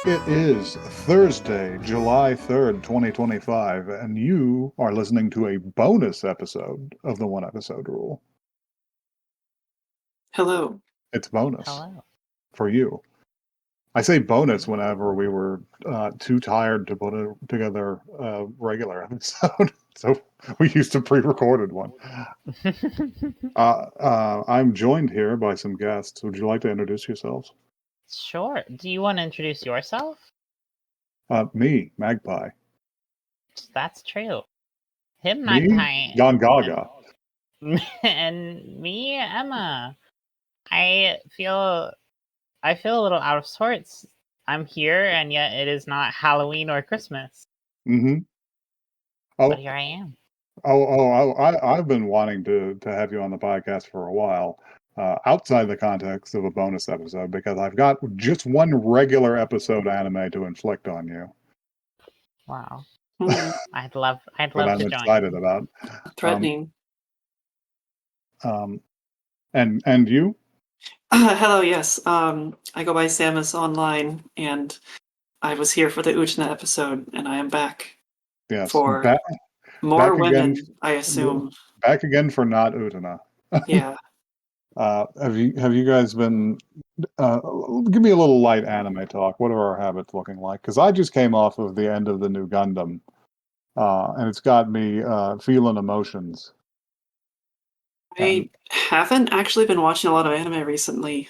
It is Thursday, July 3rd, 2025, and you are listening to a bonus episode of the One Episode Rule. Hello. It's bonus Hello. for you. I say bonus whenever we were too tired to put together a regular episode, so we used a pre-recorded one. I'm joined here by some guests. Would you like to introduce yourselves? Sure. Do you want to introduce yourself? Me, Magpie. That's true. Him, Me, Magpie. Gon Gaga. And me, Emma. I feel a little out of sorts. I'm here, and yet it is not Halloween or Christmas. Mm-hmm. But here I am. I've been wanting to have you on the podcast for a while, outside the context of a bonus episode, because I've got just one regular episode anime to inflict on you. Wow. Hmm. I'd love that to I'm join. excited about. Threatening. And you? Hello, yes. I go by Samus online, and I was here for the Utena episode, and I am back Yes. for back more women, again, I assume. Back again for not Utena. Yeah. Have you guys been? Give me a little light anime talk. What are our habits looking like? Because I just came off of the end of the new Gundam, and it's got me feeling emotions. I haven't actually been watching a lot of anime recently.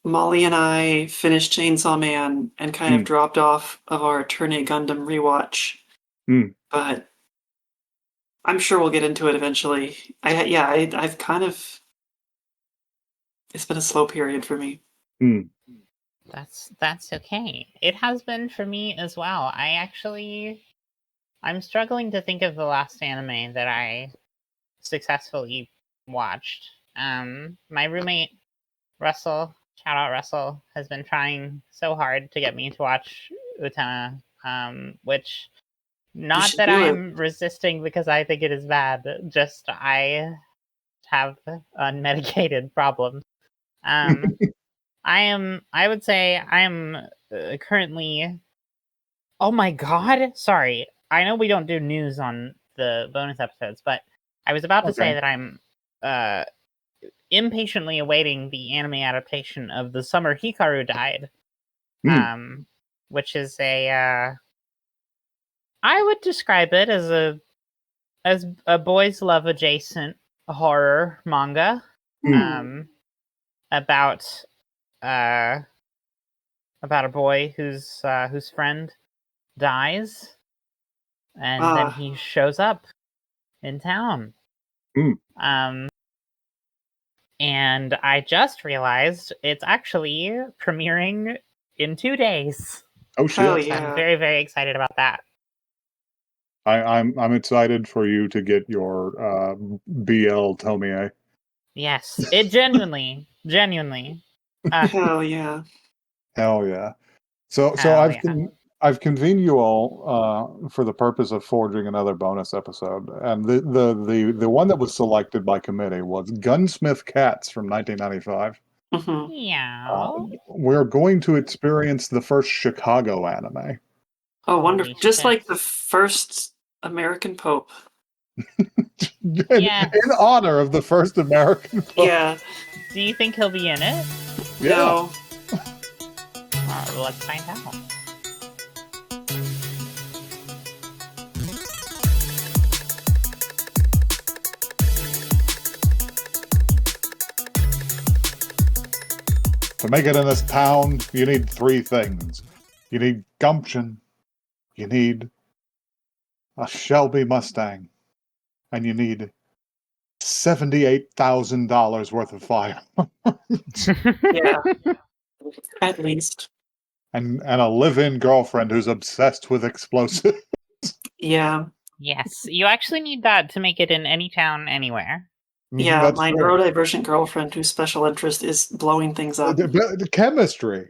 Molly and I finished Chainsaw Man and kind of dropped off of our Turn A Gundam rewatch. But I'm sure we'll get into it eventually. I've kind of... It's been a slow period for me. That's okay. It has been for me as well. I'm struggling to think of the last anime that I successfully watched. My roommate Russell, shout out Russell, has been trying so hard to get me to watch Utena, which not that I'm resisting because I think it is bad, just I have unmedicated problems. I would say I am currently... Oh my god! Sorry. I know we don't do news on the bonus episodes, but I was about to say that I'm impatiently awaiting the anime adaptation of The Summer Hikaru Died, which is I would describe it as a boys' love adjacent horror manga, about a boy whose friend dies, and then he shows up in town. And I just realized it's actually premiering in 2 days. Oh shit! Hell yeah. I'm very, very excited about that. I'm excited for you to get your BL Tomie. Yes, it genuinely. Hell yeah. Hell yeah. So I've convened you all for the purpose of forging another bonus episode, and the one that was selected by committee was Gunsmith Cats from 1995. Yeah. We're going to experience the first Chicago anime. Oh, wonderful! Just like the first American Pope. In honor of the first American Pope. Yeah. Do you think he'll be in it? Yeah. No. Let's find out. To make it in this town, you need 3 things. You need gumption, you need a Shelby Mustang, and you need $78,000 worth of fire. Yeah. At least. And a live-in girlfriend who's obsessed with explosives. Yeah. Yes, you actually need that to make it in any town, anywhere. Yeah, That's my true. neurodivergent girlfriend whose special interest is blowing things up. The chemistry.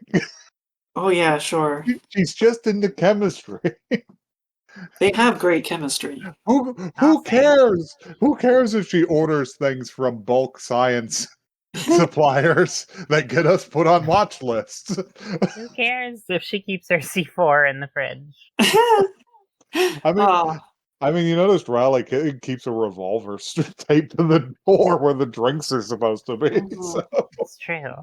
Oh yeah, sure. She's just into chemistry. They have great chemistry. Who cares? Who cares if she orders things from Bulk Science? suppliers that get us put on watch lists. Who cares if she keeps her C4 in the fridge? I mean, you noticed Riley keeps a revolver taped to the door where the drinks are supposed to be. So. It's true.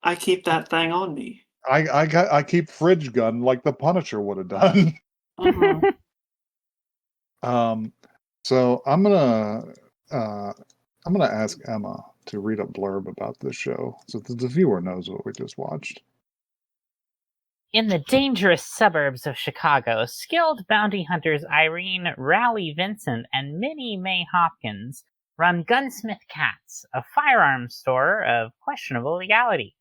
I keep that thing on me. I keep fridge gun like the Punisher would have done. So I'm gonna ask Emma to read a blurb about this show so that the viewer knows what we just watched. In the dangerous suburbs of Chicago, skilled bounty hunters Irene Raleigh Vincent and Minnie Mae Hopkins run Gunsmith Cats, a firearms store of questionable legality.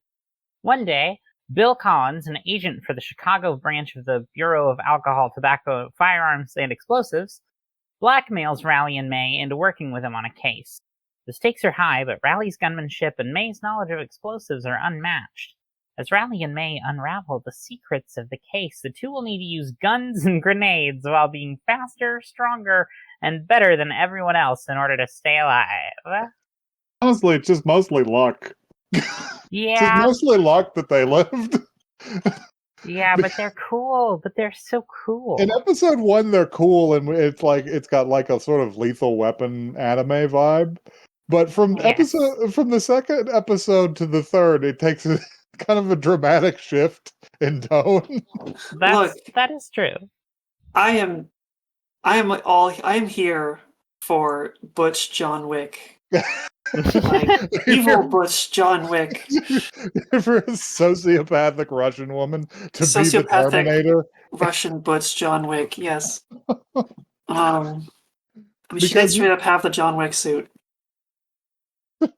One day, Bill Collins, an agent for the Chicago branch of the Bureau of Alcohol, Tobacco, Firearms, and Explosives, blackmails Raleigh and May into working with him on a case. The stakes are high, but Raleigh's gunmanship and May's knowledge of explosives are unmatched. As Raleigh and May unravel the secrets of the case, the two will need to use guns and grenades while being faster, stronger, and better than everyone else in order to stay alive. Honestly, it's just mostly luck. Yeah. It's mostly luck that they lived. Yeah, but they're cool. But they're so cool. In episode 1, they're cool, and it's got like a sort of Lethal Weapon anime vibe. But from the second episode to the third, it takes kind of a dramatic shift in tone. That is true. I am here for Butch John Wick. Like, evil Butch John Wick. For a sociopathic Russian woman to be the Terminator. Russian Butch John Wick, yes. She did straight up have the John Wick suit.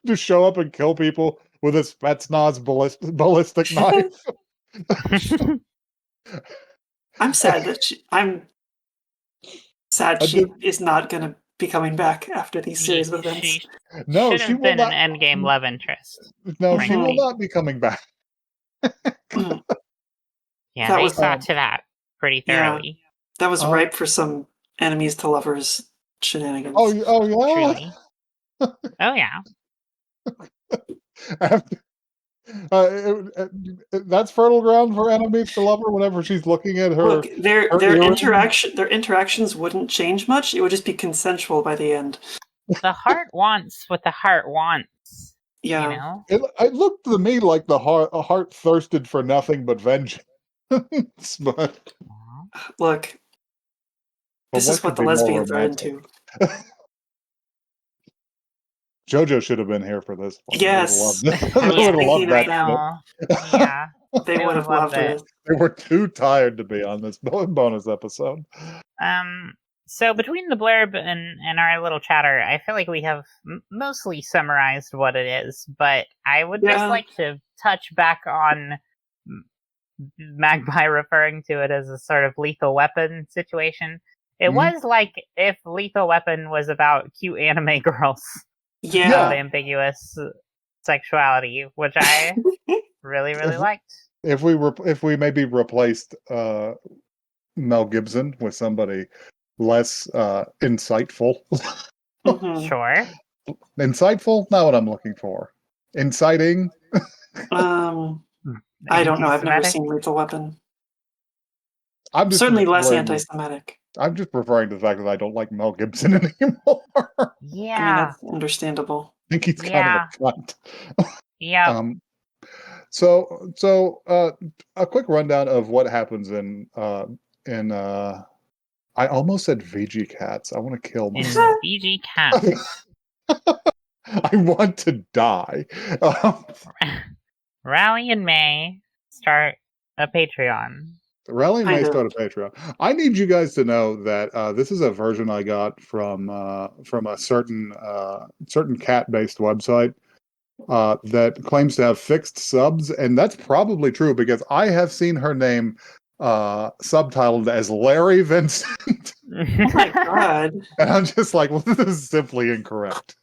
To show up and kill people with a Spetsnaz ballistic knife. I'm sad that she is not going to be coming back after these series of events. No, she will not. An endgame love interest. No, she will not be coming back. Yeah, they saw to that pretty thoroughly. Yeah, that was ripe for some enemies to lovers shenanigans. Oh yeah. Truly. Oh yeah. That's fertile ground for enemies to lover whenever she's looking at her. Look, their interactions wouldn't change much. It would just be consensual by the end. The heart wants what the heart wants. Yeah, you know? It looked to me like a heart thirsted for nothing but vengeance. But look, this is what the lesbians are into. JoJo should have been here for this one. Yes. They would have loved that. Yeah. They would have loved it. They were too tired to be on this bonus episode. So between the blurb and our little chatter, I feel like we have mostly summarized what it is, but I would just like to touch back on Magpie referring to it as a sort of Lethal Weapon situation. It was like if Lethal Weapon was about cute anime girls. Yeah. With ambiguous sexuality, which I really liked. If we maybe replaced Mel Gibson with somebody less insightful. Sure. Insightful? Not what I'm looking for. Inciting? I don't know. I've never seen Lethal Weapon. I'm certainly less anti-Semitic. I'm just referring to the fact that I don't like Mel Gibson anymore. Yeah. I mean, that's understandable. I think he's kind of a cunt. Yeah. So a quick rundown of what happens in I almost said VG Cats. I want to kill myself. VG Cats. I want to die. Raleigh and May start a Patreon. Raleigh and May start a Patreon. I need you guys to know that this is a version I got from a certain cat-based website that claims to have fixed subs, and that's probably true because I have seen her name subtitled as Larry Vincent. Oh my god! And I'm just like, well, this is simply incorrect.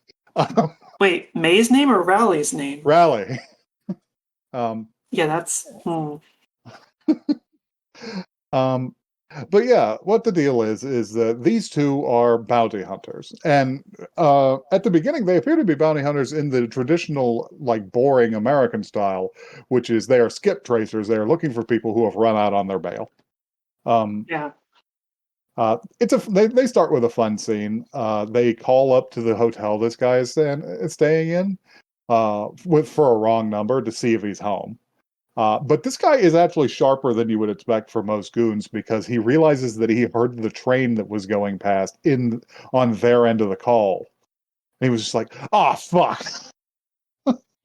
Wait, May's name or Raleigh's name? Raleigh. Yeah, that's. But yeah, what the deal is that these two are bounty hunters, and at the beginning they appear to be bounty hunters in the traditional, like, boring American style, which is they are skip tracers. They are looking for people who have run out on their bail. Yeah. They start with a fun scene. They call up to the hotel this guy is staying in, for a wrong number to see if he's home. But this guy is actually sharper than you would expect for most goons, because he realizes that he heard the train that was going past on their end of the call. And he was just like, "Ah, fuck."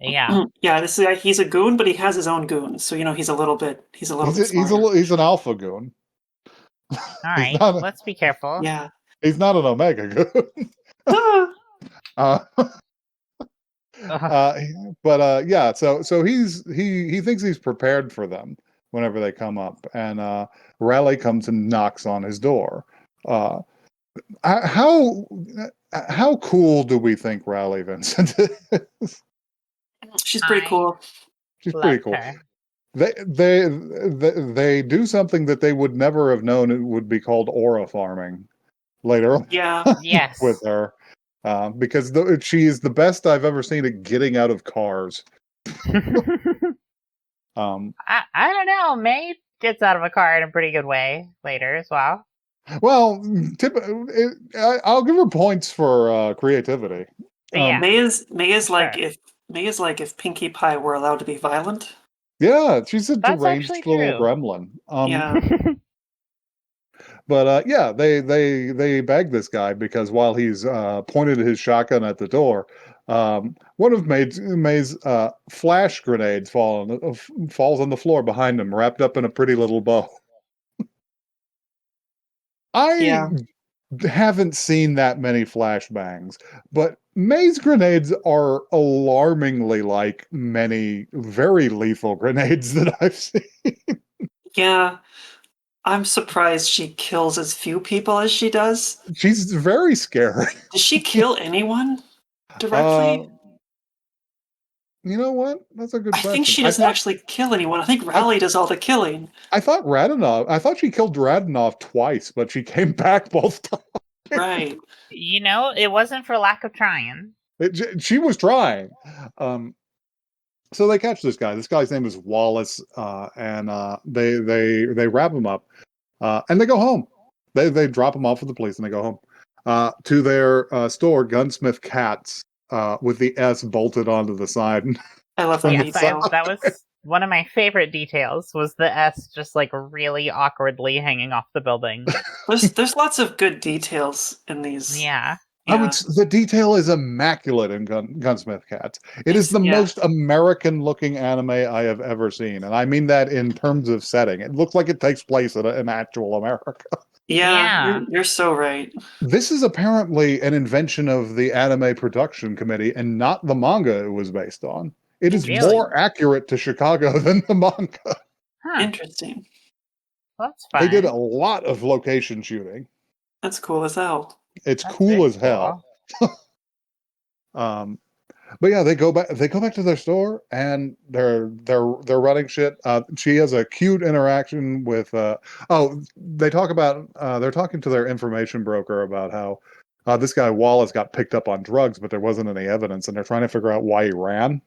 Yeah. Yeah, this guy, he's a goon, but he has his own goons. So, he's a little bit smarter. He's an alpha goon. All He's right. not Let's be careful. Yeah. he's not an omega goon. Ah, Uh, Ugh. Uh, yeah, so he thinks he's prepared for them whenever they come up, and Raleigh comes and knocks on his door. Uh, how how cool do we think Raleigh Vincent is? she's pretty cool. She's pretty Loved cool. her. They do something that they would never have known it would be called aura farming later on Yeah. Yes. with her. Because she is the best I've ever seen at getting out of cars. I don't know. May gets out of a car in a pretty good way later as well. Well, I'll give her points for creativity. Yeah. May is like Sure. if Pinkie Pie were allowed to be violent. Yeah, she's a That's deranged actually little true. gremlin. Yeah. But yeah, they bag this guy because while he's pointed his shotgun at the door, one of May's flash grenades falls on the floor behind him, wrapped up in a pretty little bow. I Yeah. haven't seen that many flashbangs, but May's grenades are alarmingly like many very lethal grenades that I've seen. Yeah. I'm surprised she kills as few people as she does. She's very scary. Does she kill anyone Uh, directly? you know what? That's a good I think question. she doesn't actually kill anyone. I think Raleigh does all the killing. I thought she killed Radonov twice, but she came back both times. Right. It wasn't for lack of trying. She was trying. So they catch this guy. This guy's name is Wallace, and they wrap him up, and they go home. They drop him off with the police, and they go home to their store, Gunsmith Cats, with the S bolted onto the side. I love that Yes, detail. that was one of my favorite details. Was the S just like really awkwardly hanging off the building? There's lots of good details in these. Yeah. The detail is immaculate in Gunsmith Cats. It is the most American-looking anime I have ever seen, and I mean that in terms of setting. It looks like it takes place in actual America. Yeah. You're so right. This is apparently an invention of the Anime Production Committee and not the manga it was based on. It is more accurate to Chicago than the manga. Huh. Interesting. That's fine. They did a lot of location shooting. That's cool as hell. It's cool as hell. But yeah, they go back to their store and they're running shit. She has a cute interaction with they talk about they're talking to their information broker about how this guy Wallace got picked up on drugs, but there wasn't any evidence, and they're trying to figure out why he ran.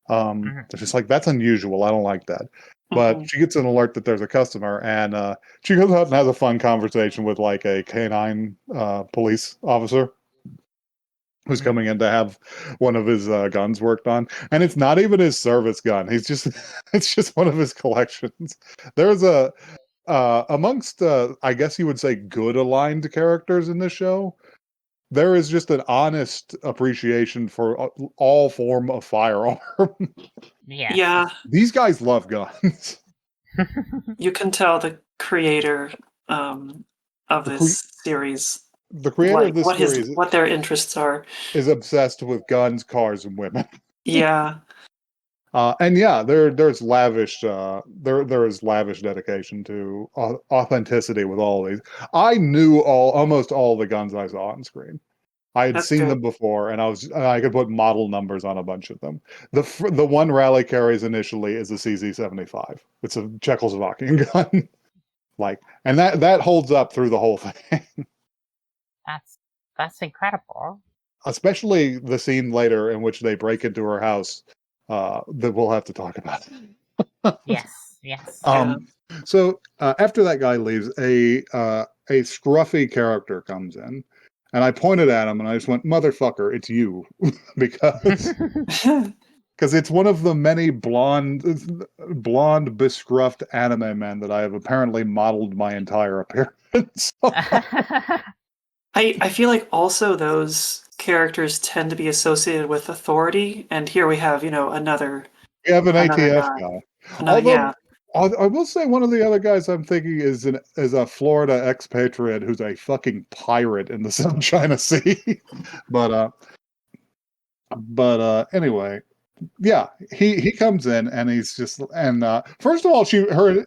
It's just like, that's unusual. I don't like that. But she gets an alert that there's a customer, and she goes out and has a fun conversation with like a canine police officer who's coming in to have one of his guns worked on, and it's not even his service gun. It's just one of his collections. There's amongst I guess you would say good aligned characters in this show, there is just an honest appreciation for all form of firearm. Yeah. These guys love guns. You can tell the creator of this series. The creator of this series, what their interests are, is obsessed with guns, cars, and women. Yeah. And yeah, there's lavish there is lavish dedication to authenticity with all these. I knew almost all the guns I saw on screen. I had seen them before, and I could put model numbers on a bunch of them. The one Raleigh carries initially is a CZ-75. It's a Czechoslovakian gun. Like, and that holds up through the whole thing. That's incredible. Especially the scene later in which they break into her house, that we'll have to talk about. Yes. So after that guy leaves, a scruffy character comes in, and I pointed at him and I just went, "Motherfucker, it's you," because it's one of the many blonde, bescruffed anime men that I have apparently modeled my entire appearance. I feel like also those characters tend to be associated with authority, and here we have, another We have an ATF guy. guy. Another, yeah. Although I will say one of the other guys I'm thinking is a Florida expatriate who's a fucking pirate in the South China Sea. but anyway, yeah, he comes in and he's just, and first of all, her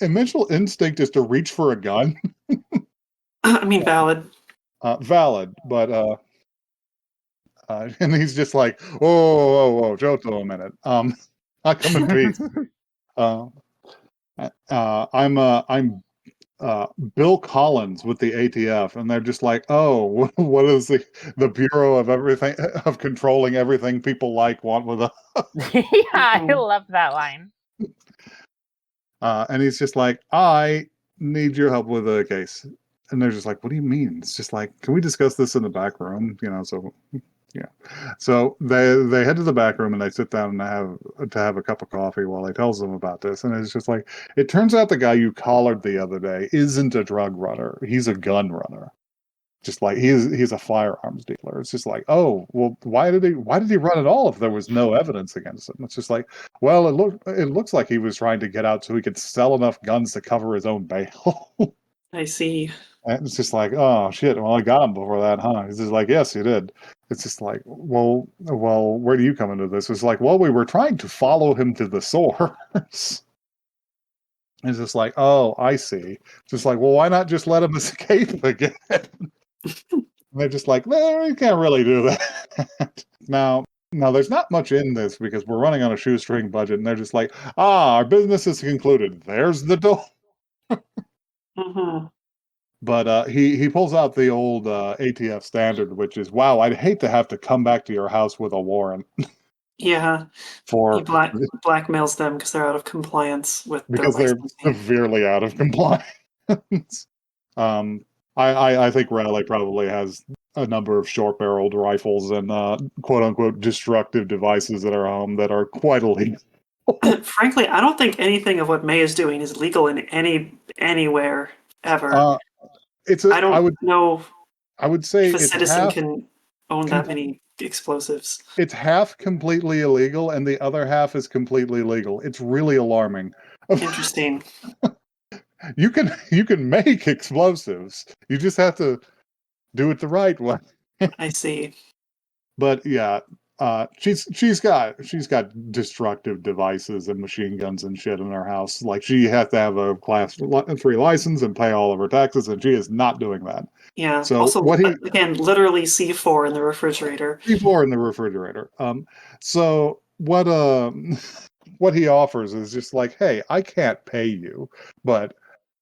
initial instinct is to reach for a gun. I mean, valid. Valid, but and he's just like, whoa, Joto, a minute. I come in peace. I'm Bill Collins with the ATF, and they're just like, oh, what is the Bureau of everything of controlling everything people want with us? Yeah, I love that line. And he's just like, I need your help with a case. And they're just like, what do you mean? It's just like, can we discuss this in the back room? So yeah. So they head to the back room and they sit down and have a cup of coffee while he tells them about this. And it's just like, it turns out the guy you collared the other day isn't a drug runner. He's a gun runner. Just like he's a firearms dealer. It's just like, oh, well, why did he run at all if there was no evidence against him? It's just like, well, it looks like he was trying to get out so he could sell enough guns to cover his own bail. I see. And it's just like, oh shit, well, I got him before that, huh? He's just like, yes, you did. It's just like, well, where do you come into this? It's like, well, we were trying to follow him to the source. It's just like, oh, I see. Just like, well, why not just let him escape again? And they're just like, no, you can't really do that. Now, there's not much in this because we're running on a shoestring budget, and they're just like, our business is concluded. There's the door. Mm-hmm. But he pulls out the old ATF standard, which is, wow, I'd hate to have to come back to your house with a warrant. Yeah. For He blackmails them because they're out of compliance with their because they're licensing. severely out of compliance. I think Raleigh probably has a number of short-barreled rifles and quote-unquote destructive devices at our home that are quite illegal. Frankly, I don't think anything of what May is doing is legal in anywhere ever. I would say if a it's citizen can own that many explosives. It's half completely illegal, and the other half is completely legal. It's really alarming. Interesting. You can make explosives. You just have to do it the right way. I see. But yeah, she's got destructive devices and machine guns and shit in her house. Like, she has to have a Class 3 license and pay all of her taxes, and she is not doing that. Yeah. So also, again, literally C4 in the refrigerator. C4 in the refrigerator. So what he offers is just like, hey, I can't pay you, but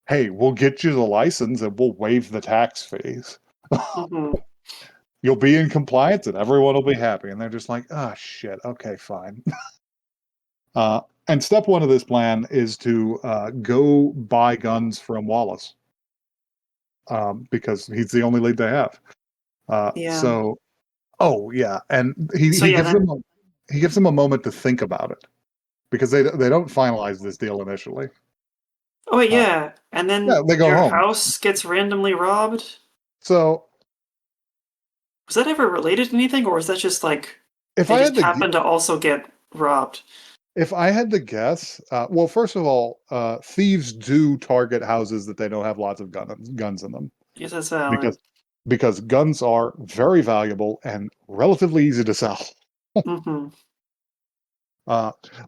hey, we'll get you the license and we'll waive the tax fees. Mm-hmm. You'll be in compliance and everyone will be happy. And they're just like, oh shit, okay, fine. And step one of this plan is to go buy guns from Wallace, because he's the only lead they have. Yeah. Oh yeah, and he gives them a moment to think about it, because they don't finalize this deal initially. Oh yeah, and then they go your home. house gets randomly robbed. So was that ever related to anything, or was that just like if they I just happened to also get robbed? If I had to guess, well, first of all, thieves do target houses that they don't have lots of guns in them. Yes, that's valid. Because guns are very valuable and relatively easy to sell. Mm-hmm.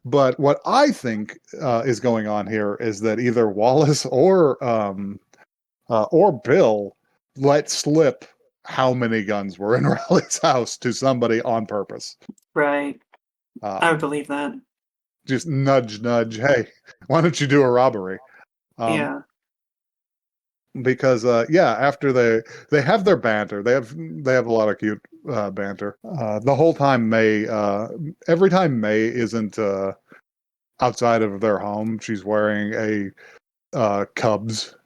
But what I think is going on here is that either Wallace or Bill let slip how many guns were in Raleigh's house to somebody on purpose. Right. I would believe that. Just nudge, hey, why don't you do a robbery? Yeah. because after they have their banter, they have a lot of cute banter. The whole time every time May isn't outside of their home, she's wearing a Cubs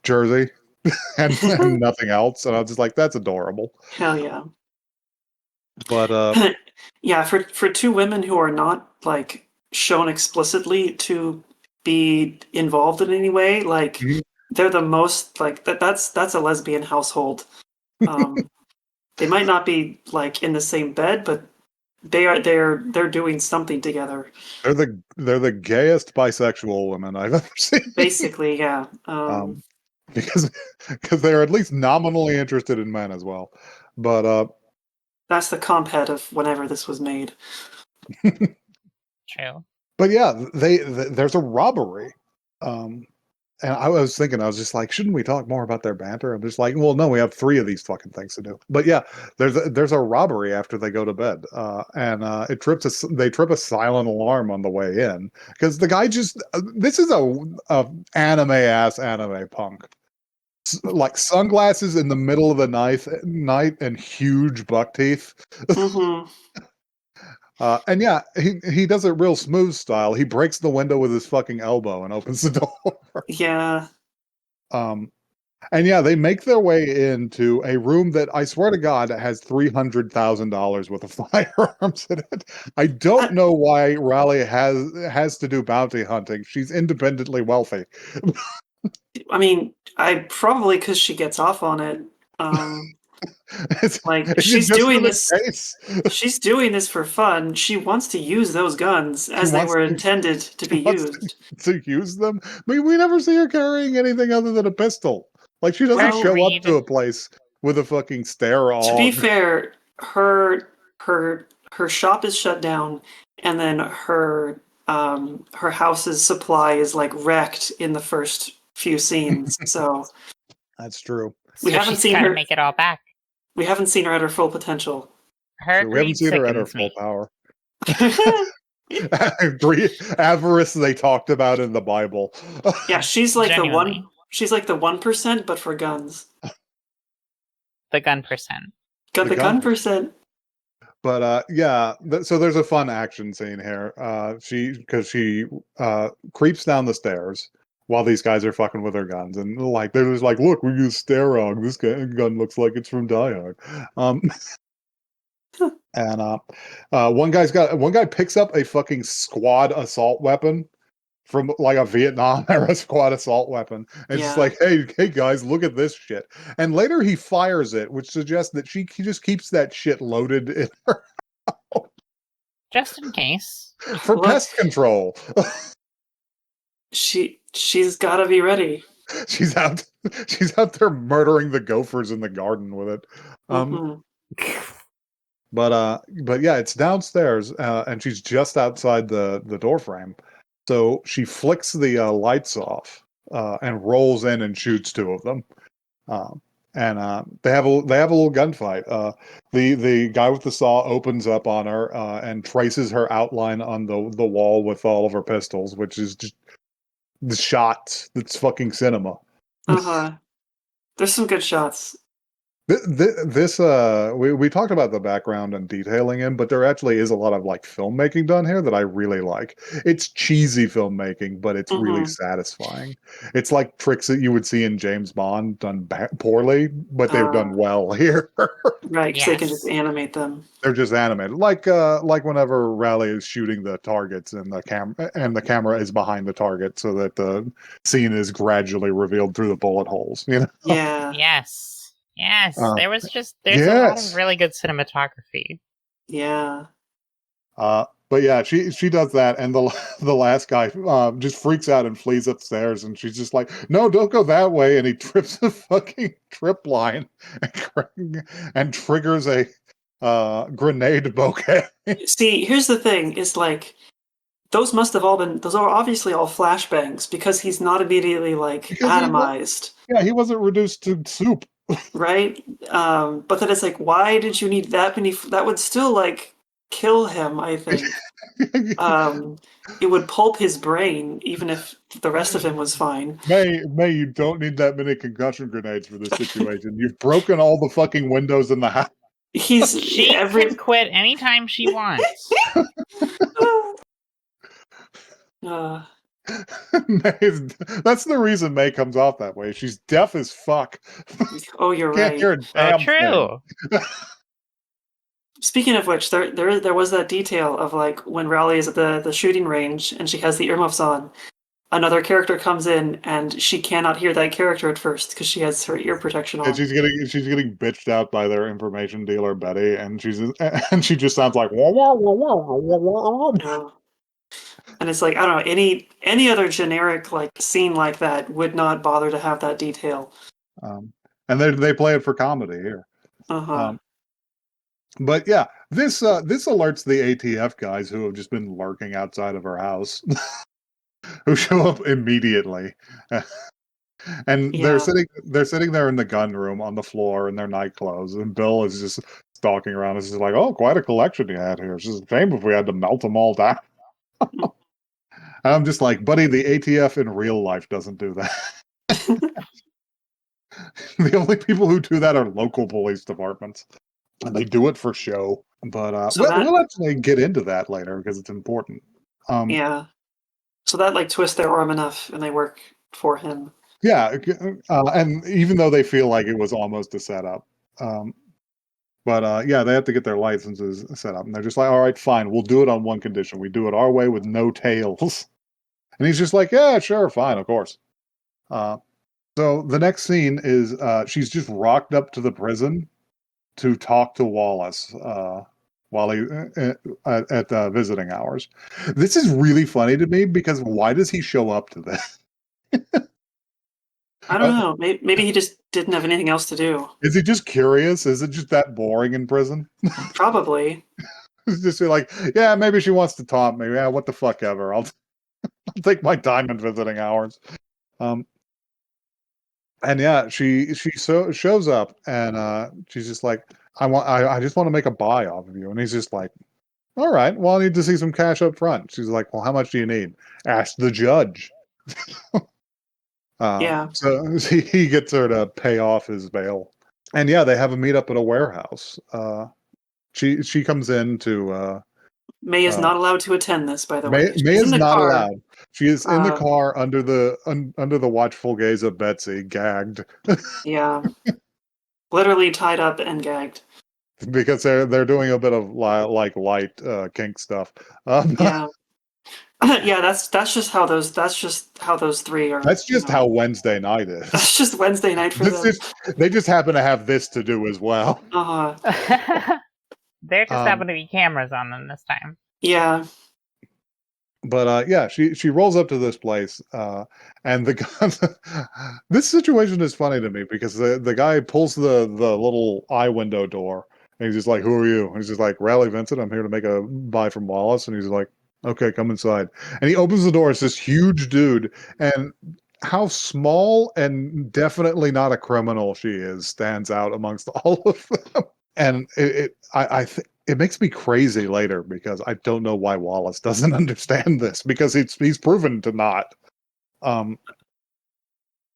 jersey and nothing else, and I was just like, that's adorable. Hell yeah. But yeah, for two women who are not like shown explicitly to be involved in any way, like Mhm. they're the most like that's a lesbian household. They might not be like in the same bed, but they're doing something together. they're the gayest bisexual women I've ever seen. Basically, yeah. Because they're at least nominally interested in men as well. But that's the comp head of whenever this was made. True. But yeah, there's a robbery. And I was thinking, I was just like, shouldn't we talk more about their banter? I'm just like, well, no, we have 3 of these fucking things to do. But yeah, there's a robbery after they go to bed, and they trip a silent alarm on the way in because the guy just this is a anime punk, like sunglasses in the middle of the night and huge buck teeth. Mm-hmm. And yeah, he does it real smooth style. He breaks the window with his fucking elbow and opens the door. Yeah. And yeah, they make their way into a room that I swear to God has $300,000 worth of firearms in it. I don't know why Raleigh has to do bounty hunting. She's independently wealthy. I mean, I probably because she gets off on it. Like she's doing this. She's doing this for fun. She wants to use those guns as they were intended to be used. To use them. I mean, we never see her carrying anything other than a pistol. Like she doesn't show up to a place with a fucking stare-all. To be fair, her shop is shut down, and then her house's supply is like wrecked in the first few scenes. So that's true. We haven't seen her make it all back. We haven't seen her at her full potential. Her we haven't seen her at her full power. Avarice they talked about in the Bible. Yeah, she's like Genuinely. She's like the 1%, but for guns. The gun percent. The gun percent. But yeah, so there's a fun action scene here. She creeps down the stairs while these guys are fucking with their guns, and like they're just like, look, we use Starog. This gun looks like it's from Die Hard. And one guy picks up a fucking squad assault weapon from like a Vietnam era squad assault weapon, and just like, hey guys, look at this shit. And later he fires it, which suggests that he just keeps that shit loaded in her house. Just in case. For pest control. She's gotta be ready. She's out there murdering the gophers in the garden with it. But yeah, it's downstairs, and she's just outside the door frame. So she flicks the lights off and rolls in and shoots 2 of them. And they have a little gunfight. The guy with the saw opens up on her and traces her outline on the wall with all of her pistols, which is just the shot that's fucking cinema. There's some good shots. This we talked about the background and detailing in, but there actually is a lot of like filmmaking done here that I really like. It's cheesy filmmaking, but it's really satisfying. It's like tricks that you would see in James Bond done poorly, but they've done well here. Right, because they can just animate them. They're just animated, like whenever Raleigh is shooting the targets and the camera is behind the target, so that the scene is gradually revealed through the bullet holes. You know? Yeah. Yes, there's a lot of really good cinematography. Yeah. But yeah, she does that, and the last guy just freaks out and flees upstairs, and she's just like, "No, don't go that way!" And he trips a fucking trip line and triggers a grenade bouquet. See, here's the thing: is like those are obviously all flashbangs because he's not immediately like atomized. He wasn't reduced to soup. Right? But then it's like, why did you need that many? That would still like kill him, I think. It would pulp his brain, even if the rest of him was fine. May, you don't need that many concussion grenades for this situation. You've broken all the fucking windows in the house. She can quit anytime she wants. That's the reason May comes off that way. She's deaf as fuck. Oh, you're Can't right. hear a damn true. thing. Speaking of which, there was that detail of like when Raleigh is at the shooting range and she has the earmuffs on. Another character comes in and she cannot hear that character at first because she has her ear protection on. And she's getting bitched out by their information dealer Betty, and she just sounds like wah, wah, wah, wah, wah, wah, wah. And it's like, I don't know, any other generic like scene like that would not bother to have that detail. And they play it for comedy here. But yeah, this alerts the ATF guys who have just been lurking outside of her house, who show up immediately. And they're sitting there in the gun room on the floor in their night clothes, and Bill is just stalking around. It's just like, oh, quite a collection you had here. It's just a shame if we had to melt them all down. And I'm just like, buddy, the ATF in real life doesn't do that. The only people who do that are local police departments, and they do it for show. But we'll actually get into that later because it's important. So that like twists their arm enough, and they work for him. Yeah, and even though they feel like it was almost a setup, but yeah, they have to get their licenses set up, and they're just like, all right, fine, we'll do it on one condition: we do it our way with no tails. And he's just like, yeah, sure, fine, of course. So the next scene is she's just rocked up to the prison to talk to Wallace while he at visiting hours. This is really funny to me because why does he show up to this? I don't know. Maybe he just didn't have anything else to do. Is he just curious? Is it just that boring in prison? Probably. It's just like, yeah, maybe she wants to taunt me. Yeah, what the fuck ever. I'll take my time in visiting hours. And yeah, she shows up and she's just like, I just want to make a buy off of you. And he's just like, all right, well, I need to see some cash up front. She's like, well, how much do you need? Ask the judge. So he gets her to pay off his bail. And yeah, they have a meetup at a warehouse. She comes in to May is not allowed to attend this, by the way. May is not allowed. She is in the car under the watchful gaze of Betsy, gagged. Yeah. Literally tied up and gagged. Because they're doing a bit of light kink stuff. Yeah. Yeah, that's just how those three are. That's just how Wednesday night is. That's just Wednesday night for them. They just happen to have this to do as well. There just happen to be cameras on them this time. Yeah. But yeah, she rolls up to this place, and this situation is funny to me because the guy pulls the little eye window door, and he's just like, "Who are you?" And he's just like, "Raleigh Vincent. I'm here to make a buy from Wallace." And he's like, "Okay, come inside." And he opens the door. It's this huge dude, and how small and definitely not a criminal she is stands out amongst all of them. And I think it makes me crazy later because I don't know why Wallace doesn't understand this because he's proven to not.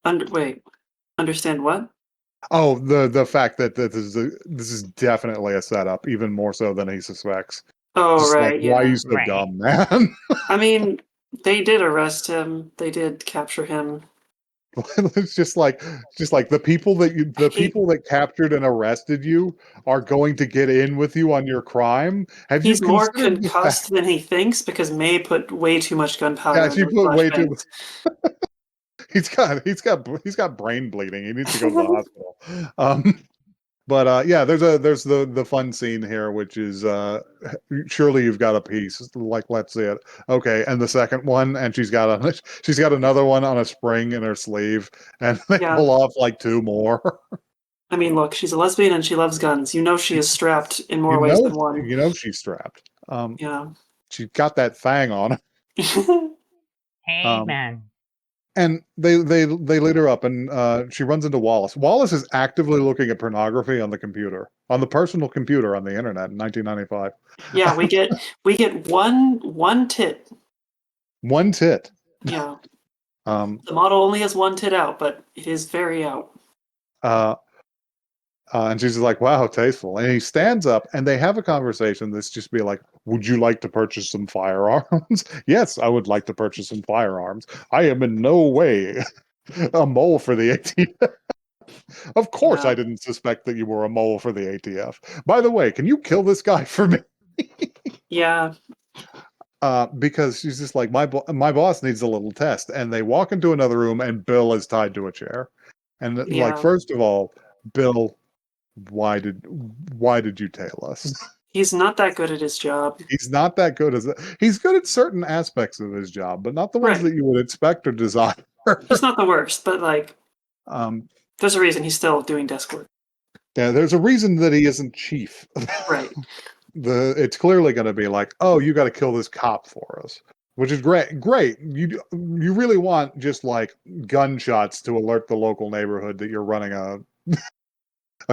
Understand what? Oh, the fact that this is definitely a setup, even more so than he suspects. Oh, just right. Like, yeah. Why are you so dumb, man? I mean, they did arrest him. They did capture him. It's just like the people that captured and arrested you are going to get in with you on your crime. He's more concussed than he thinks because May put way too much gunpowder. Yeah, she put way too much. He's got brain bleeding. He needs to go to the hospital. But yeah, there's the fun scene here, which is surely you've got a piece. Like, let's see it. Okay, and the second one, and she's got another one on a spring in her sleeve, and they pull off like two more. I mean, look, she's a lesbian and she loves guns. You know she is strapped in more ways than one. You know she's strapped. Yeah. She's got that thing on her. Hey, man. And they lead her up, and she runs into Wallace. Wallace is actively looking at pornography on the computer, on the personal computer on the internet in 1995. Yeah, we get one tit. One tit. Yeah. The model only has one tit out, but it is very out. And she's like, wow, tasteful. And he stands up, and they have a conversation that's just be like, would you like to purchase some firearms? Yes, I would like to purchase some firearms. I am in no way a mole for the ATF. Of course, I didn't suspect that you were a mole for the ATF. By the way, can you kill this guy for me? Yeah. Because she's just like, my boss needs a little test. And they walk into another room, and Bill is tied to a chair. And like, first of all, Bill, why did you tail us? He's not that good at his job. He's not that good he's good at certain aspects of his job, but not the ones that you would expect or desire. He's not the worst, but like, there's a reason he's still doing desk work. Yeah, there's a reason that he isn't chief. Right. It's clearly going to be like, oh, you got to kill this cop for us, which is great. Great. You really want just like gunshots to alert the local neighborhood that you're running a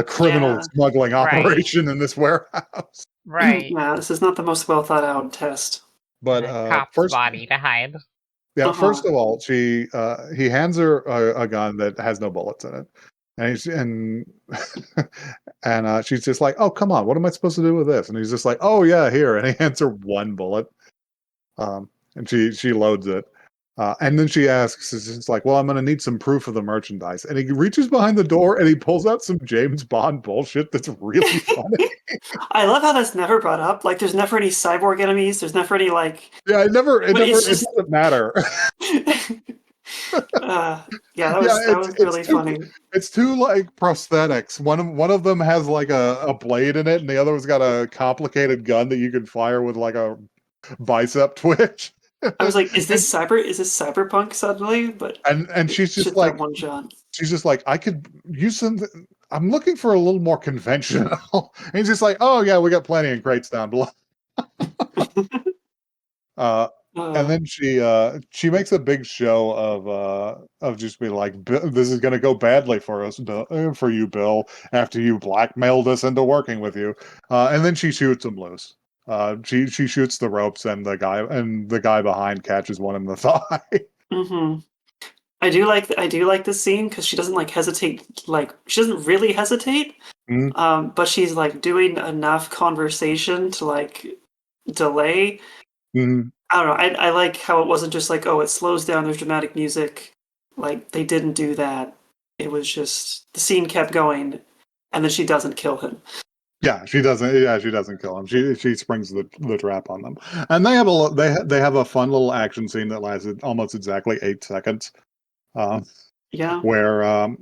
criminal smuggling operation in this warehouse. Right. Yeah, this is not the most well thought out test. But cop's body to hide. Yeah, first of all, he hands her a gun that has no bullets in it. And she's just like, oh, come on, what am I supposed to do with this? And he's just like, oh yeah, here. And he hands her one bullet. And she loads it. And then she asks, it's like, well, I'm going to need some proof of the merchandise. And he reaches behind the door and he pulls out some James Bond bullshit that's really funny. I love how that's never brought up. Like, there's never any cyborg enemies. There's never any, like... Yeah, it doesn't matter. That was really funny. It's two, like, prosthetics. One of them has, like, a blade in it, and the other one's got a complicated gun that you can fire with, like, a bicep twitch. I was like, is this cyberpunk suddenly? But and she's just like, one shot. She's just like, I could use something. I'm looking for a little more conventional. And he's just like, oh yeah, we got plenty in crates down below. And then she makes a big show of just being like, this is going to go badly for us, for you, Bill, after you blackmailed us into working with you. And then she shoots him loose. She shoots the ropes, and the guy behind catches one in the thigh. Mm-hmm. I do like this scene because she doesn't hesitate. Like, she doesn't really hesitate, but she's like doing enough conversation to like delay. Mm-hmm. I don't know. I like how it wasn't just like, oh, it slows down. There's dramatic music. Like, they didn't do that. It was just the scene kept going, and then she doesn't kill him. Yeah, she doesn't. Yeah, she doesn't kill him. She springs the trap on them, and they have a fun little action scene that lasted almost exactly 8 seconds. Where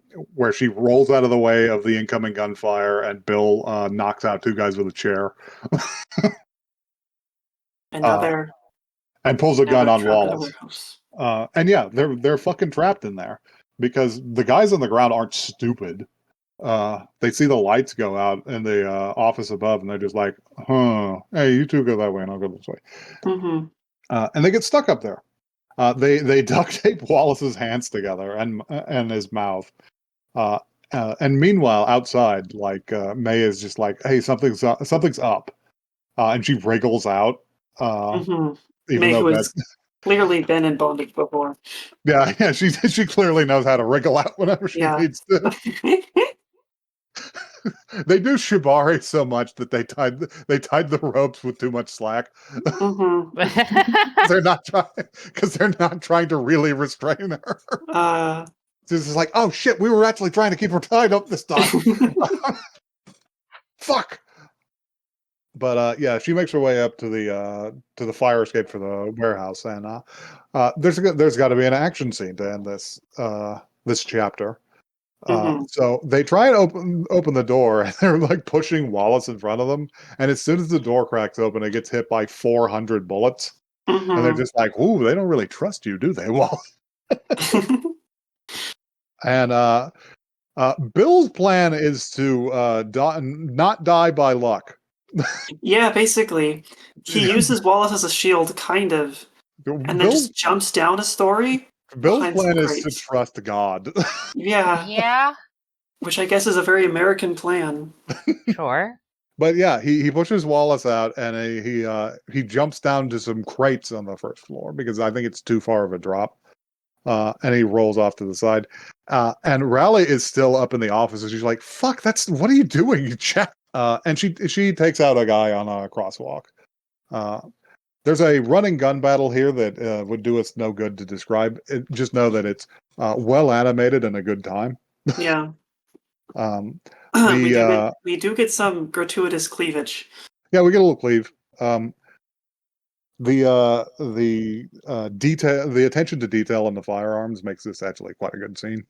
she rolls out of the way of the incoming gunfire, and Bill knocks out 2 guys with a chair, and now and pulls a gun on Wallace. And yeah, they're fucking trapped in there because the guys on the ground aren't stupid. They see the lights go out in the office above, and they're just like, hey, you two go that way and I'll go this way. Mm-hmm. And they get stuck up there. They duct tape Wallace's hands together and his mouth. And meanwhile, outside, like, May is just like, hey, something's up. And she wriggles out. Even May, though who has clearly been in bondage before. Yeah, she clearly knows how to wriggle out whenever she needs to. They do shibari so much that they tied the ropes with too much slack. They're not trying to really restrain her. It's just like, oh shit, we were actually trying to keep her tied up this time. Fuck. But yeah, she makes her way up to the fire escape for the warehouse, and there's got to be an action scene to end this chapter. So they try and open the door, and they're like pushing Wallace in front of them. And as soon as the door cracks open, it gets hit by 400 bullets. And they're just like, ooh, they don't really trust you, do they, Wallace? And Bill's plan is to not die by luck. Yeah, basically. He uses Wallace as a shield, kind of. And then just jumps down a story. Bill's behind some plan is to crates. trust God. Yeah. Yeah, Which I guess is a very American plan. sure. But yeah, he pushes Wallace out, and he jumps down to some crates on the first floor because I think it's too far of a drop. And he rolls off to the side. And Raleigh is still up in the office, and she's like, "Fuck, what are you doing, you check?" And she takes out a guy on a crosswalk. There's a running gun battle here that would do us no good to describe. Just know that it's well animated and a good time. Yeah. Um, We do get some gratuitous cleavage. yeah, we get a little cleave. The attention to detail in the firearms makes this actually quite a good scene.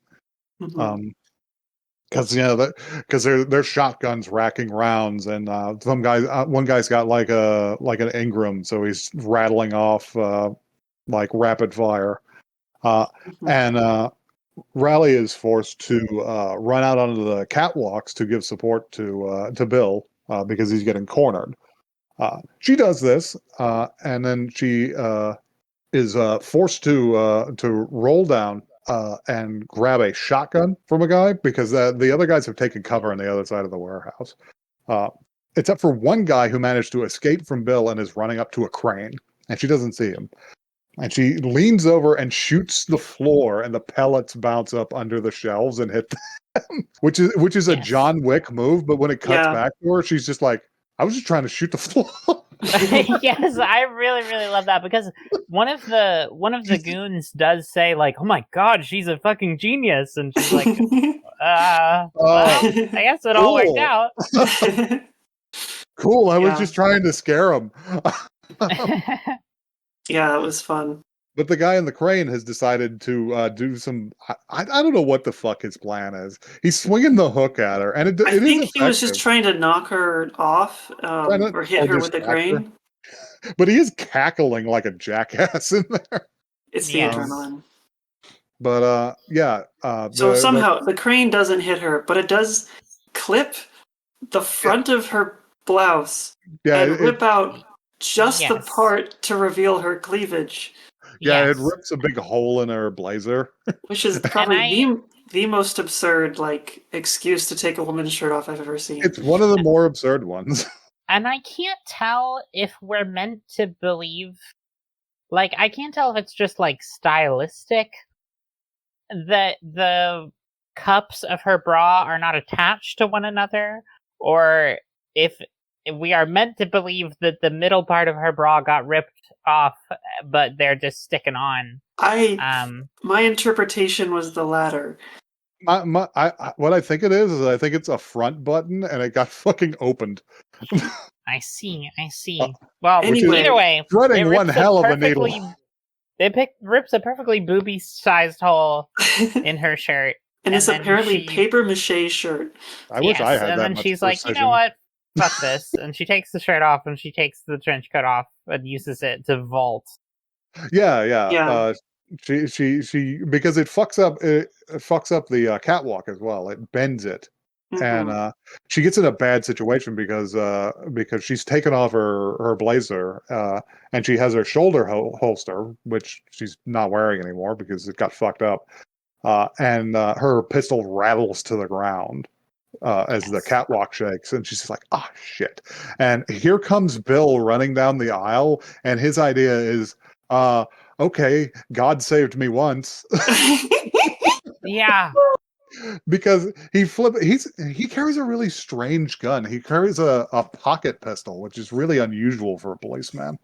Mhm. Because there's shotguns racking rounds, and one guy's got like an Ingram, so he's rattling off like rapid fire, and Raleigh is forced to run out onto the catwalks to give support to Bill because he's getting cornered. She does this, and then she is forced to roll down and grab a shotgun from a guy because the other guys have taken cover on the other side of the warehouse. Except for one guy who managed to escape from Bill and is running up to a crane, and she doesn't see him. And she leans over and shoots the floor, and the pellets bounce up under the shelves and hit them, which is a John Wick move. But when it cuts back to her, she's just like, "I was just trying to shoot the floor." Yes, I really, really love that because one of the goons does say like, "Oh my god, she's a fucking genius," and she's like, well, I guess it all worked out." Cool. I was just trying to scare him. Yeah, it was fun. But the guy in the crane has decided to do some. I don't know what the fuck his plan is. He's swinging the hook at her, and it I is think effective. he was just trying to knock her off or hit her with the crane. But he is cackling like a jackass in there. It's the adrenaline. But so somehow the crane doesn't hit her, but it does clip the front of her blouse and rip out just the part to reveal her cleavage. Yeah, it rips a big hole in her blazer. Which is probably the most absurd excuse to take a woman's shirt off I've ever seen. It's one of the more absurd ones. And I can't tell if we're meant to believe, I can't tell if it's just stylistic that the cups of her bra are not attached to one another, or if we are meant to believe that the middle part of her bra got ripped off, but they're just sticking on. My interpretation was the latter. What I think it is I think it's a front button and it got fucking opened. I see. Well, anyway, either way, threading one hell of a needle. It rips a perfectly booby-sized hole in her shirt. And it's apparently paper mache shirt. I wish I had that. And then she's like, you know what? Fuck this. And she takes the shirt off and she takes the trench coat off and uses it to vault. Yeah. She because it fucks up the catwalk as well. It bends it. Mm-hmm. And she gets in a bad situation because she's taken off her blazer and she has her shoulder holster, which she's not wearing anymore because it got fucked up. And her pistol rattles to the ground as the catwalk shakes, and she's just like, "Ah, shit!" And here comes Bill running down the aisle, and his idea is, "Okay, God saved me once." Yeah. Because he carries a really strange gun. He carries a pocket pistol, which is really unusual for a policeman.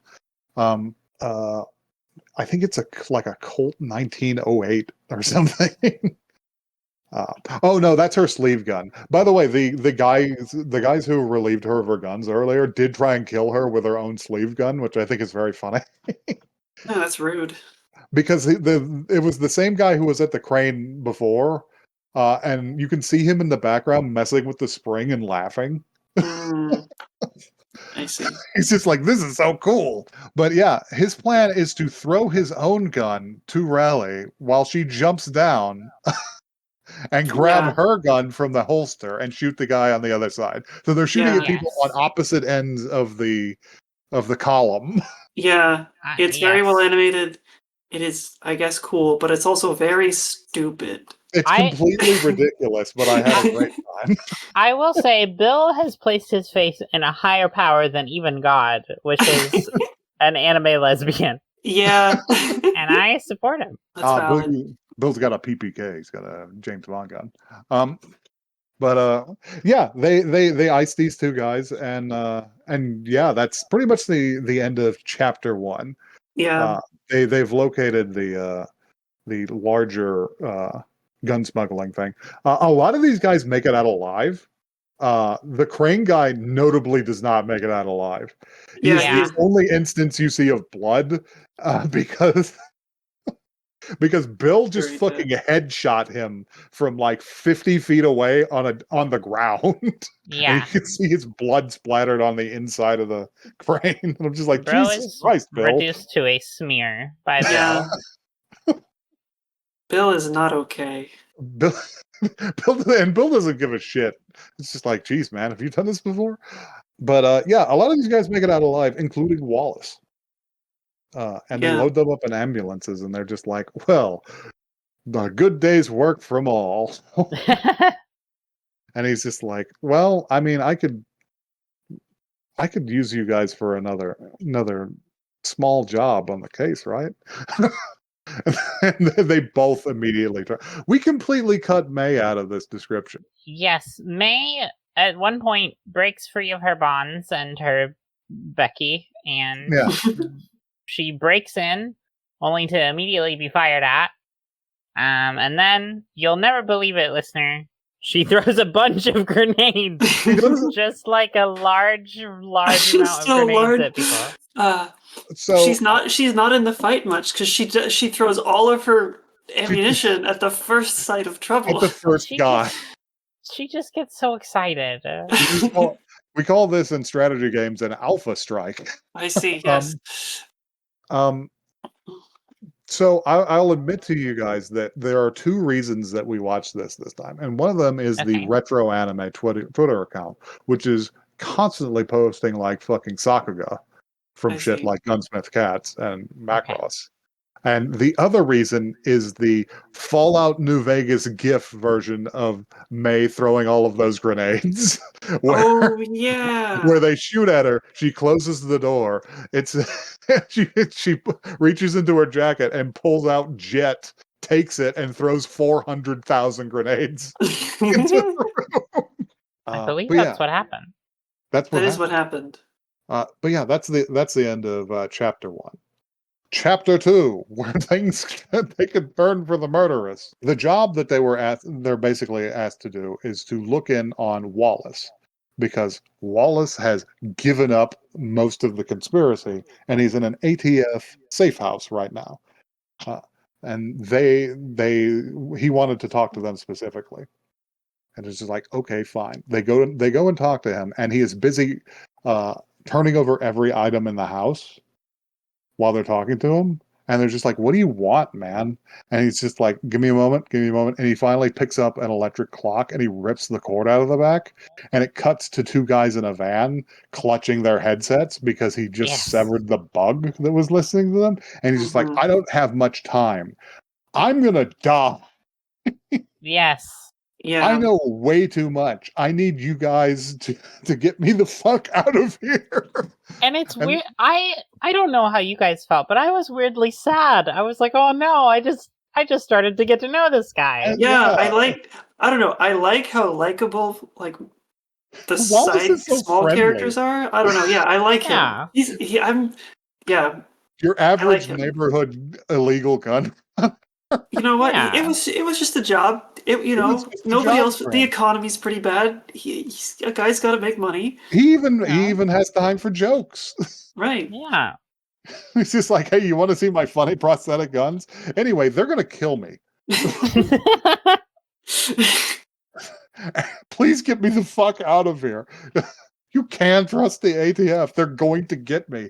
I think it's a Colt 1908 or something. Oh no, that's her sleeve gun. By the way, the guys who relieved her of her guns earlier did try and kill her with her own sleeve gun, which I think is very funny. No, that's rude. Because it was the same guy who was at the crane before, and you can see him in the background messing with the spring and laughing. I see. He's just like, this is so cool. But yeah, his plan is to throw his own gun to Raleigh while she jumps down and grab her gun from the holster and shoot the guy on the other side. So they're shooting at people on opposite ends of the column. Yeah, it's very well animated. it is, I guess, cool, but it's also very stupid. It's completely ridiculous, but I had a great time. I will say, Bill has placed his faith in a higher power than even God, which is an anime lesbian. Yeah. And I support him. That's valid. Bill's got a PPK. He's got a James Bond gun. But yeah, they ice these two guys, and yeah, that's pretty much the end of chapter 1. Yeah. They've located the larger gun smuggling thing. A lot of these guys make it out alive. The crane guy notably does not make it out alive. He's the only instance you see of blood, because Bill just fucking headshot him from like 50 feet away on the ground. Yeah. And you can see his blood splattered on the inside of the crane. And I'm just like, Bro Jesus Christ, Bill. Reduced to a smear by Bill. Bill is not okay. Bill doesn't give a shit. It's just like, geez, man, have you done this before? But yeah, a lot of these guys make it out alive, including Wallace. And they load them up in ambulances, and they're just like, well, a good day's work from all. And he's just like, well, I mean, I could use you guys for another small job on the case, right? And they both immediately try. We completely cut May out of this description. Yes, May at one point breaks free of her bonds and her Becky, and she breaks in, only to immediately be fired at. And then, you'll never believe it, listener, she throws a bunch of grenades. Just like a large amount of grenades at people. So she's not in the fight much, because she throws all of her ammunition at the first sight of trouble. At the first guy. She just gets so excited. We call this in strategy games an alpha strike. I see, yes. So I'll admit to you guys that there are 2 reasons that we watched this time. And one of them is the Retro Anime Twitter account, which is constantly posting like fucking Sakuga from shit like Gunsmith Cats and Macross. And the other reason is the Fallout New Vegas GIF version of May throwing all of those grenades. Where they shoot at her, she closes the door. She reaches into her jacket and pulls out Jet, takes it, and throws 400,000 grenades into the room. I believe that's what happened. That is what happened. But yeah, that's the end of chapter 1. Chapter 2, where they could burn for the murderess. The job that they're basically asked to do is to look in on Wallace, because Wallace has given up most of the conspiracy, and he's in an ATF safe house right now. And he wanted to talk to them specifically. And it's just like, okay, fine. They go and talk to him, and he is busy turning over every item in the house while they're talking to him. And they're just like, what do you want, man? And he's just like, give me a moment. And he finally picks up an electric clock, and he rips the cord out of the back, and it cuts to 2 guys in a van clutching their headsets because he just severed the bug that was listening to them. And he's just like, I don't have much time. I'm gonna die. Yes. Yeah. I know way too much. I need you guys to get me the fuck out of here. And it's weird. I don't know how you guys felt, but I was weirdly sad. I was like, oh no, I just started to get to know this guy. Yeah. I don't know. I like how likable the small characters are. I don't know. Yeah, I like him. Your average neighborhood illegal gun. You know what? Yeah. It was just a job. Nobody else. The economy's pretty bad. A guy's got to make money. He even has time for jokes. Right. Yeah. He's just like, hey, you want to see my funny prosthetic guns? Anyway, they're gonna kill me. Please get me the fuck out of here. You can't trust the ATF. They're going to get me.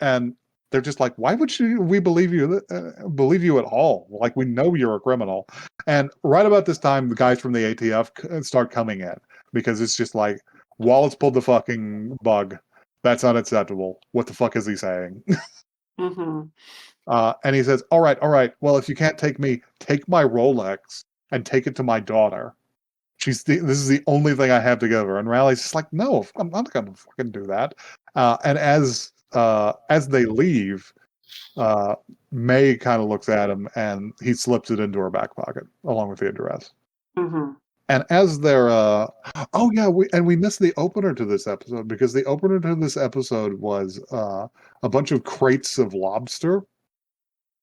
And they're just like, why would we believe you at all? Like, we know you're a criminal. And right about this time, the guys from the ATF start coming in, because it's just like, Wallace pulled the fucking bug. That's unacceptable. What the fuck is he saying? Mm-hmm. And he says, all right. Well, if you can't take me, take my Rolex and take it to my daughter. This is the only thing I have to give her. And Riley's just like, no, I'm not going to fucking do that. And as they leave, May kind of looks at him and he slips it into her back pocket along with the address. Mm-hmm. And as they're, we missed the opener to this episode because the opener to this episode was a bunch of crates of lobster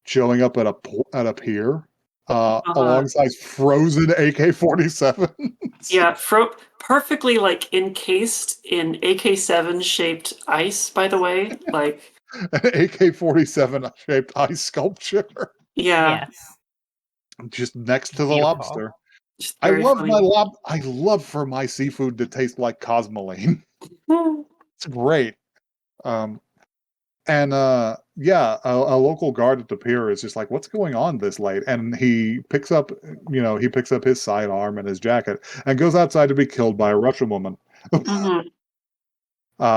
showing up at a pier alongside frozen AK-47s. Yeah, perfectly like encased in AK-7 shaped ice. By the way, like an AK-47 shaped ice sculpture. Yeah. Yes. Just next to the Beautiful. lobster. Just I very love funny. I love for my seafood to taste like cosmoline. It's great. And a local guard at the pier is just like, what's going on this late? And he picks up his sidearm and his jacket and goes outside to be killed by a Russian woman. Mm-hmm.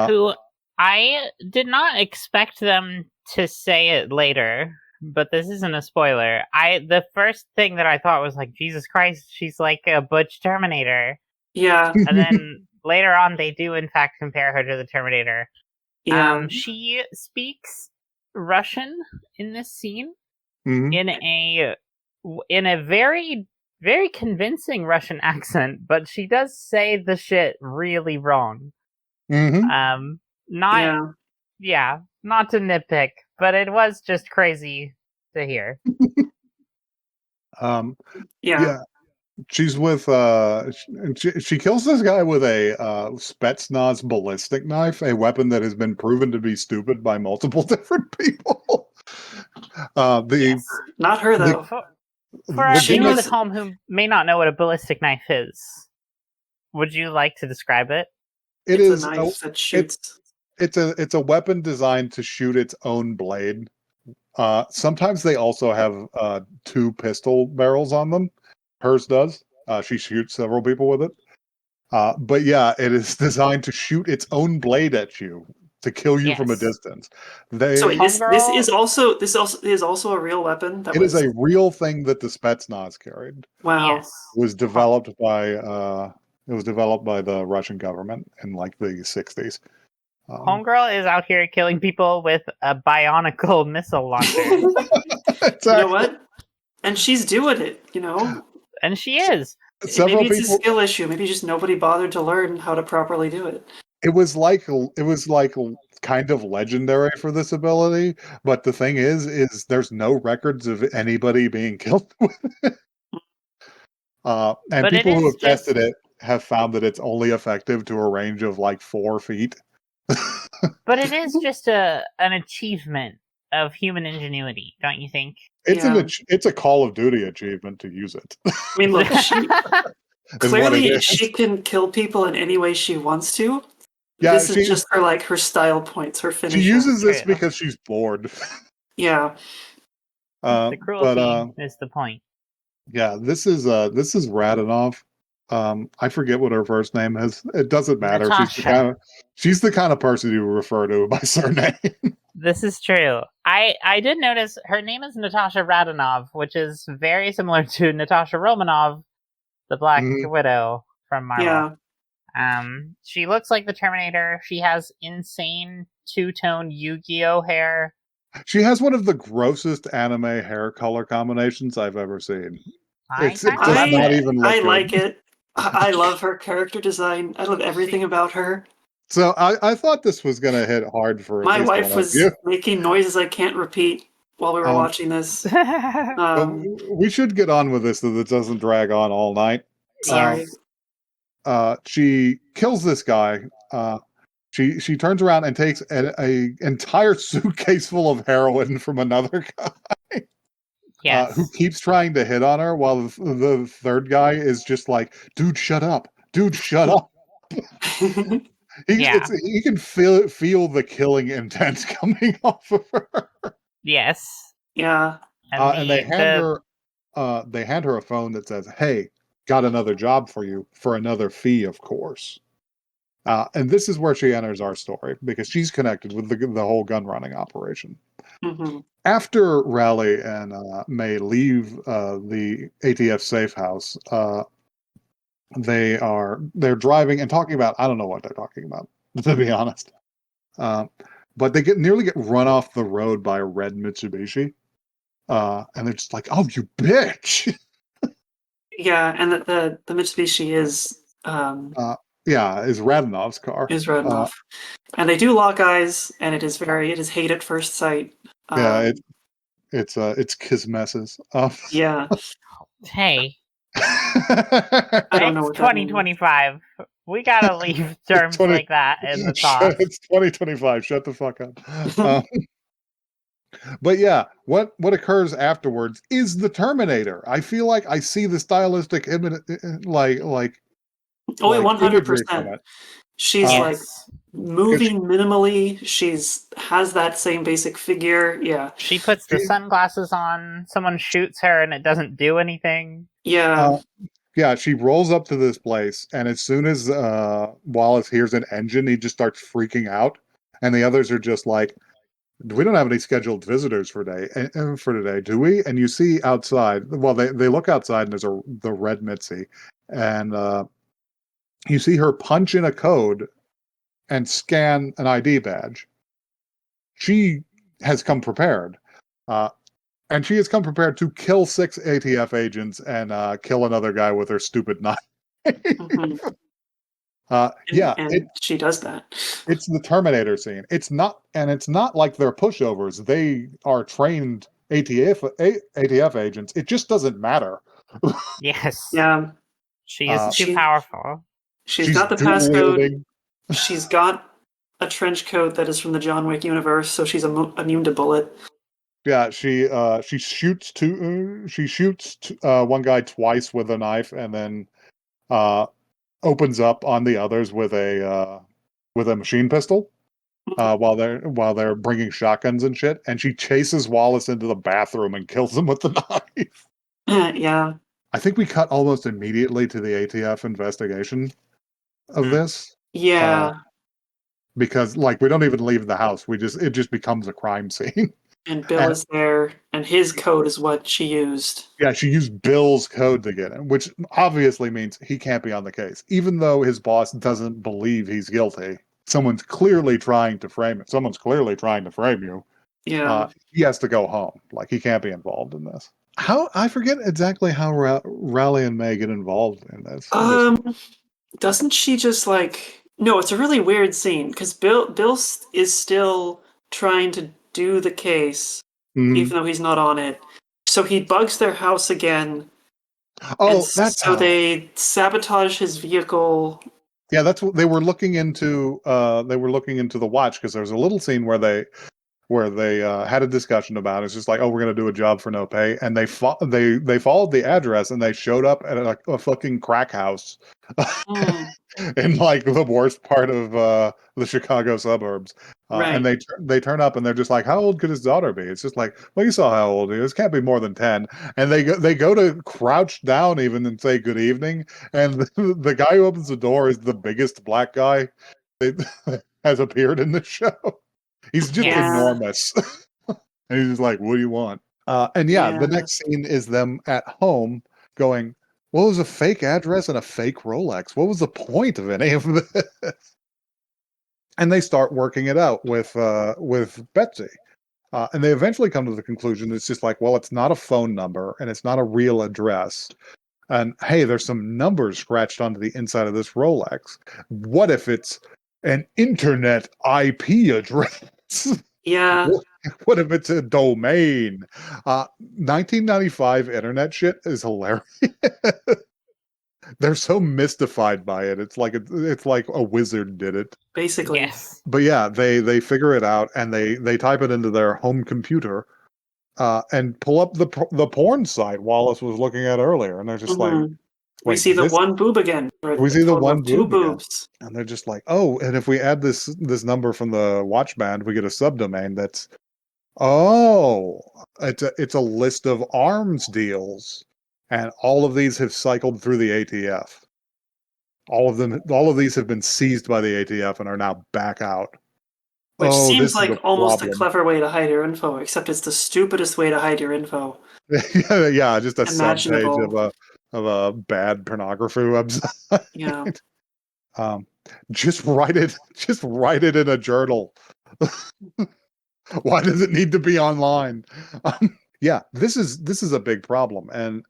Who I did not expect them to say it later, but this isn't a spoiler. The first thing that I thought was like, Jesus Christ, she's like a butch Terminator. Yeah. And then later on, they do in fact compare her to the Terminator. Yeah. She speaks Russian in this scene Mhm. in a very, very convincing Russian accent, but she does say the shit really wrong. Mhm. Not to nitpick, but it was just crazy to hear. Yeah. She's with she kills this guy with a Spetsnaz ballistic knife, a weapon that has been proven to be stupid by multiple different people. Yes. Not her though. For our She viewers was- at home who may not know what a ballistic knife is, would you like to describe it? It's a knife that shoots. It's a weapon designed to shoot its own blade. Sometimes they also have 2 pistol barrels on them. Hers does. She shoots several people with it. But yeah, it is designed to shoot its own blade at you to kill you from a distance. So wait, this is also a real weapon. It is a real thing that the Spetsnaz carried. Wow. Yes. It was developed by the Russian government in like the 60s. Homegirl is out here killing people with a bionicle missile launcher. You know what? And she's doing it, And she is. Maybe it's a skill issue. Maybe just nobody bothered to learn how to properly do it. It was like kind of legendary for this ability, but the thing is there's no records of anybody being killed with it. And But people who have tested it have found that it's only effective to a range of like 4 feet. But it is just an achievement of human ingenuity, don't you think? It's a Call of Duty achievement to use it. I mean, look, clearly she can kill people in any way she wants to. Yeah, this is just her style points, her finish. She uses this because she's bored. Yeah. The cruelty is the point. Yeah, this is Radonov. I forget what her first name is. It doesn't matter. Natasha. She's the kind of person you refer to by surname. This is true. I did notice her name is Natasha Radonov, which is very similar to Natasha Romanov, the Black Widow from Marvel. Yeah. She looks like the Terminator. She has insane 2-tone Yu-Gi-Oh hair. She has one of the grossest anime hair color combinations I've ever seen. I like it. I love her character design. I love everything about her. So I thought this was going to hit hard for my wife was making noises I can't repeat while we were watching this. We should get on with this so that it doesn't drag on all night. Sorry. She kills this guy. She turns around and takes an entire suitcase full of heroin from another guy. Yes. Who keeps trying to hit on her while the third guy is just like, dude, shut up. Dude, shut up. He can feel the killing intent coming off of her. Yes. Yeah. And they hand her a phone that says, "Hey, got another job for you for another fee, of course." And this is where she enters our story because she's connected with the whole gun running operation. After Raleigh and May leave the ATF safe house, they're driving and talking about, I don't know what they're talking about, to be honest. But they nearly get run off the road by a red Mitsubishi. And they're just like, "Oh, you bitch!" Yeah, and the Mitsubishi is is Radonov's car. is Rodnoff, and they do lock eyes, and it is hate at first sight. It's kismeses. Yeah. Hey, I don't know it's what that means. 2025. We gotta leave terms like that in the talk. It's 2025. Shut the fuck up. But yeah, what occurs afterwards is the Terminator. I feel like I see the stylistic like Oh, 100%. She's like moving minimally. Has that same basic figure. Yeah. She puts the sunglasses on. Someone shoots her, and it doesn't do anything. Yeah. Yeah, she rolls up to this place, and as soon as Wallace hears an engine, he just starts freaking out, and the others are just like, "We don't have any scheduled visitors for today, do we?" And you see outside. Well, they look outside, and there's the red Mitzi, and you see her punch in a code and scan an ID badge. She has come prepared. And she has come prepared to kill 6 ATF agents and kill another guy with her stupid knife. And she does that. It's the Terminator scene. It's not like they're pushovers. They are trained ATF agents. It just doesn't matter. Yes. Yeah. She is too powerful. She's got the passcode. She's got a trench coat that is from the John Wick universe, so she's immune to bullet. Yeah, she shoots one guy twice with a knife, and then opens up on the others with a machine pistol while they're bringing shotguns and shit. And she chases Wallace into the bathroom and kills him with the knife. Yeah. I think we cut almost immediately to the ATF investigation of this. Yeah. Because we don't even leave the house. It just becomes a crime scene. And Bill is there, and his code is what she used. Yeah, she used Bill's code to get him, which obviously means he can't be on the case. Even though his boss doesn't believe he's guilty, someone's clearly trying to frame it. Someone's clearly trying to frame you. Yeah. He has to go home. He can't be involved in this. I forget exactly how Raleigh and May get involved in this. Doesn't she just no, it's a really weird scene because Bill is still trying to do the case, even though he's not on it. So he bugs their house again. Oh, they sabotage his vehicle. Yeah, that's what they were looking into. They were looking into the watch because there was a little scene where they had a discussion about it. It's just like, oh, we're gonna do a job for no pay, and they followed the address and they showed up at a fucking crack house in the worst part of the Chicago suburbs. Right. And they turn up and they're just like, how old could his daughter be? It's just like, well, you saw how old he is. Can't be more than 10. And they go to crouch down even and say good evening. And the guy who opens the door is the biggest black guy that has appeared in the show. He's just enormous. And he's just like, what do you want? The next scene is them at home going, what was a fake address and a fake Rolex? What was the point of any of this? And they start working it out with Betsy. And they eventually come to the conclusion it's just like, well, it's not a phone number and it's not a real address. And hey, there's some numbers scratched onto the inside of this Rolex. What if it's an internet IP address? Yeah. What if it's a domain? 1995 internet shit is hilarious. They're so mystified by it. It's like a wizard did it. Basically. Yes. But yeah, they figure it out and they type it into their home computer and pull up the porn site Wallace was looking at earlier, and they're just like, we see the one boob again. We see the one two boob boobs. again. And they're just like, oh, and if we add this number from the watch band, we get a subdomain that's it's a list of arms deals. And all of these have cycled through the ATF. All of these have been seized by the ATF and are now back out. Which seems this is like a almost a problem. clever way to hide your info, except it's the stupidest way to hide your info. Yeah, just a subpage Imaginable. of a bad pornography website. Yeah. Just write it in a journal. Why does it need to be online? Yeah, this is a big problem, and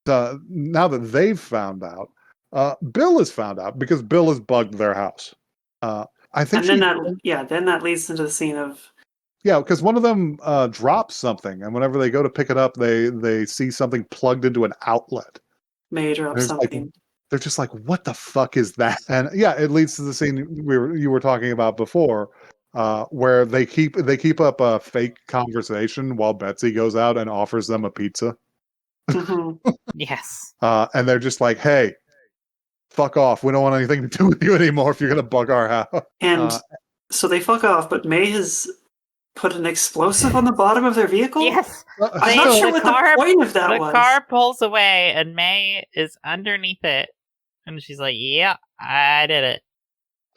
now that they've found out, Bill has found out because Bill has bugged their house. I think And then that leads into the scene of yeah, because one of them drops something, and whenever they go to pick it up, they see something plugged into an outlet. May drop There's like something. they're just like, what the fuck is that? And yeah, it leads to the scene you were talking about before, where they keep up a fake conversation while Betsy goes out and offers them a pizza. Hmm. Yes. And they're just like, hey, fuck off. We don't want anything to do with you anymore if you're gonna bug our house. And so they fuck off, but May has put an explosive on the bottom of their vehicle? Yes. I'm not sure what the point of that was. The car pulls away and May is underneath it. And she's like, yeah, I did it.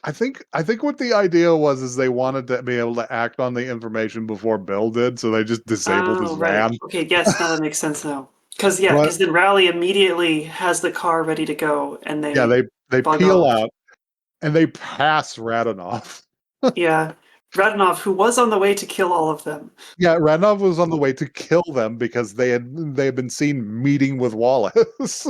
I think what the idea was is they wanted to be able to act on the information before Bill did, so they just disabled his van. Okay, yes, now that makes sense now. Because then Raleigh immediately has the car ready to go, and they peel out and they pass Radanoff. Yeah, Radanoff, who was on the way to kill all of them. Yeah, Radanoff was on the way to kill them because they had been seen meeting with Wallace.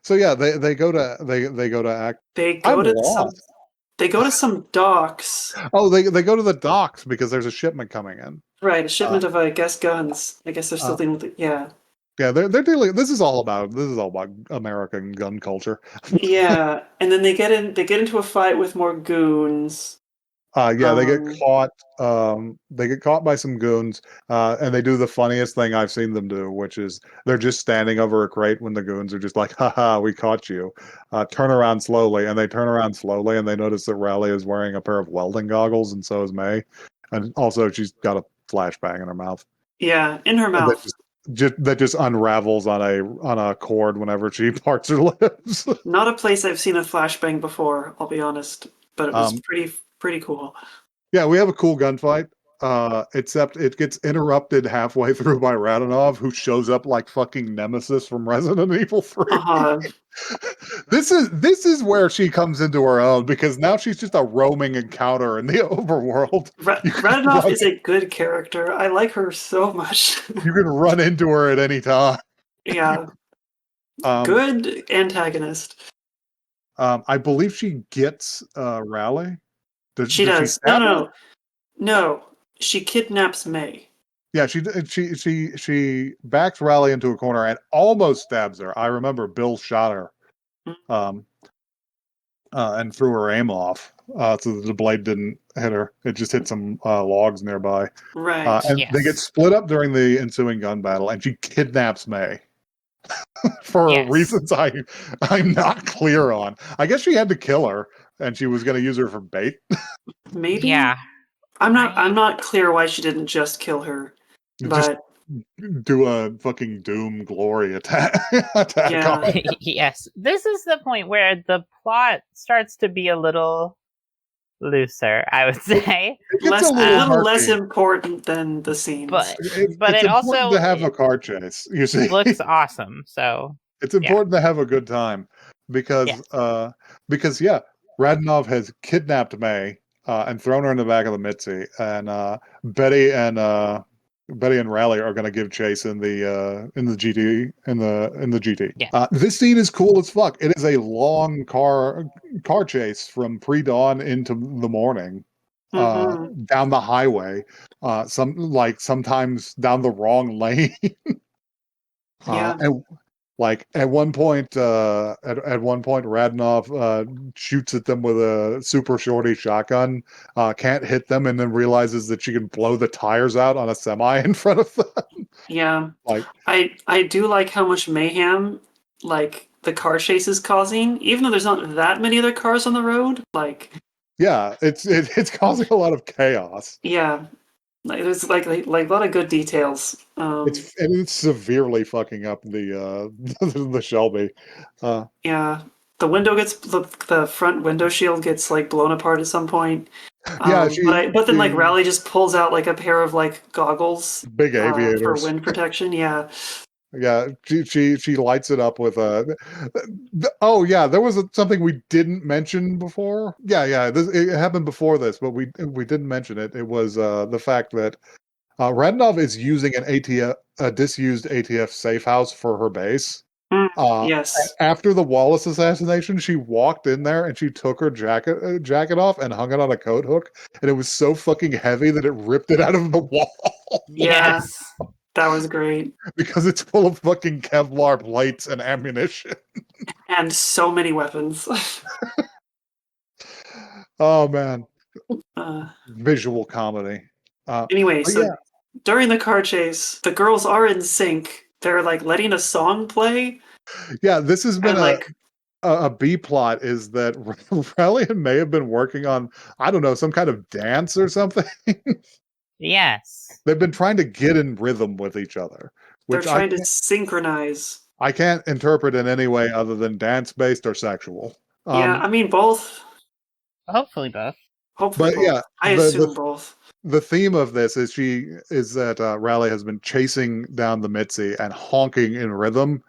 So yeah, they go to act. They go to some docks. Oh, they go to the docks because there's a shipment coming in. Right, a shipment of I guess guns. I guess they're still dealing with it. Yeah. Yeah, they're dealing. This is all about American gun culture. Yeah, and then they get into a fight with more goons. Yeah, they get caught. They get caught by some goons, and they do the funniest thing I've seen them do, which is they're just standing over a crate when the goons are just like, "Haha, we caught you." Turn around slowly, and they turn around slowly, and they notice that Raleigh is wearing a pair of welding goggles, and so is May, and also she's got a flashbang in her mouth. Yeah, in her mouth. That just unravels on a cord whenever she parts her lips. Not a place I've seen a flashbang before, I'll be honest, but it was pretty cool. Yeah, we have a cool gunfight, except it gets interrupted halfway through by Radanoff, who shows up like fucking Nemesis from Resident Evil 3. This is where she comes into her own, because now she's just a roaming encounter in the overworld. Radanoff is a good character. I like her so much. You can run into her at any time. Yeah. Good antagonist. I believe she gets Raleigh. She does. No. She kidnaps May. Yeah, she backs Raleigh into a corner and almost stabs her. I remember Bill shot her, and threw her aim off, so the blade didn't hit her. It just hit some logs nearby. Right. And they get split up during the ensuing gun battle, and she kidnaps May for reasons I'm not clear on. I guess she had to kill her, and she was going to use her for bait. Maybe. Yeah. I'm not clear why she didn't just kill her. But just do a fucking Doom Glory attack. Yeah. Yes. This is the point where the plot starts to be a little looser, I would say. A little less important than the scenes. But it's it also to have a car chase, you see. Looks awesome. So it's important to have a good time because Radanoff has kidnapped May and thrown her in the back of the Mitzi, and Betty and Raleigh are going to give chase in the GT in the GT. Yeah. This scene is cool as fuck. It is a long car chase from pre-dawn into the morning, down the highway. Sometimes down the wrong lane. And like at one point, Radanoff shoots at them with a super shorty shotgun, can't hit them, and then realizes that she can blow the tires out on a semi in front of them. Yeah, I do like how much mayhem the car chase is causing, even though there's not that many other cars on the road. It's causing a lot of chaos. Yeah. There's a lot of good details. It's severely fucking up the Shelby. Yeah, the window the front window shield gets blown apart at some point. Yeah, but then like Rally just pulls out like a pair of like goggles, big for aviators. wind protection. Yeah. Yeah, she lights it up with a. Oh yeah, there was something we didn't mention before. Yeah, it happened before this, but we didn't mention it. It was the fact that Radnov is using a disused ATF safe house for her base. Yes. After the Wallace assassination, she walked in there and she took her jacket off and hung it on a coat hook, and it was so fucking heavy that it ripped it out of the wall. Yeah. Yes. That was great. Because it's full of fucking Kevlar plates and ammunition. And so many weapons. Oh man, Uh, visual comedy. anyway, But so yeah, during the car chase, the girls are in sync. They're like letting a song play, yeah, this has been and like a B plot is that Reliant may have been working on, I don't know, some kind of dance or something. Yes. They've been trying to get in rhythm with each other, they're which trying to synchronize. I can't interpret in any way other than dance based or sexual. Yeah, I mean both. Hopefully both. Hopefully But both. yeah, I assume both. the theme of this is that Raleigh has been chasing down the Mitzi and honking in rhythm,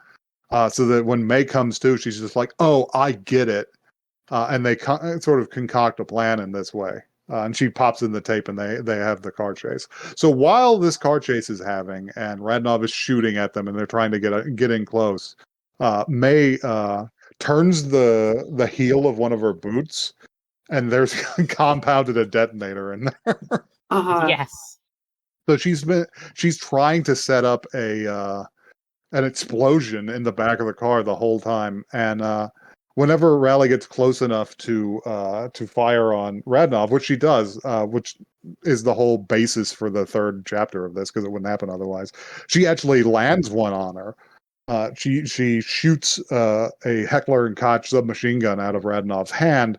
so that when May comes to, she's just like, "Oh, I get it," and they sort of concoct a plan in this way. And she pops in the tape, and they have the car chase. So while this car chase is having, and Radnov is shooting at them, and they're trying to get in close, May turns the heel of one of her boots, and there's compounded a detonator in there. Yes. So she's trying to set up an explosion in the back of the car the whole time, and whenever Raleigh gets close enough to fire on Radnov, which she does, which is the whole basis for the third chapter of this, because it wouldn't happen otherwise. She actually lands one on her. She shoots a Heckler and Koch submachine gun out of Radnov's hand,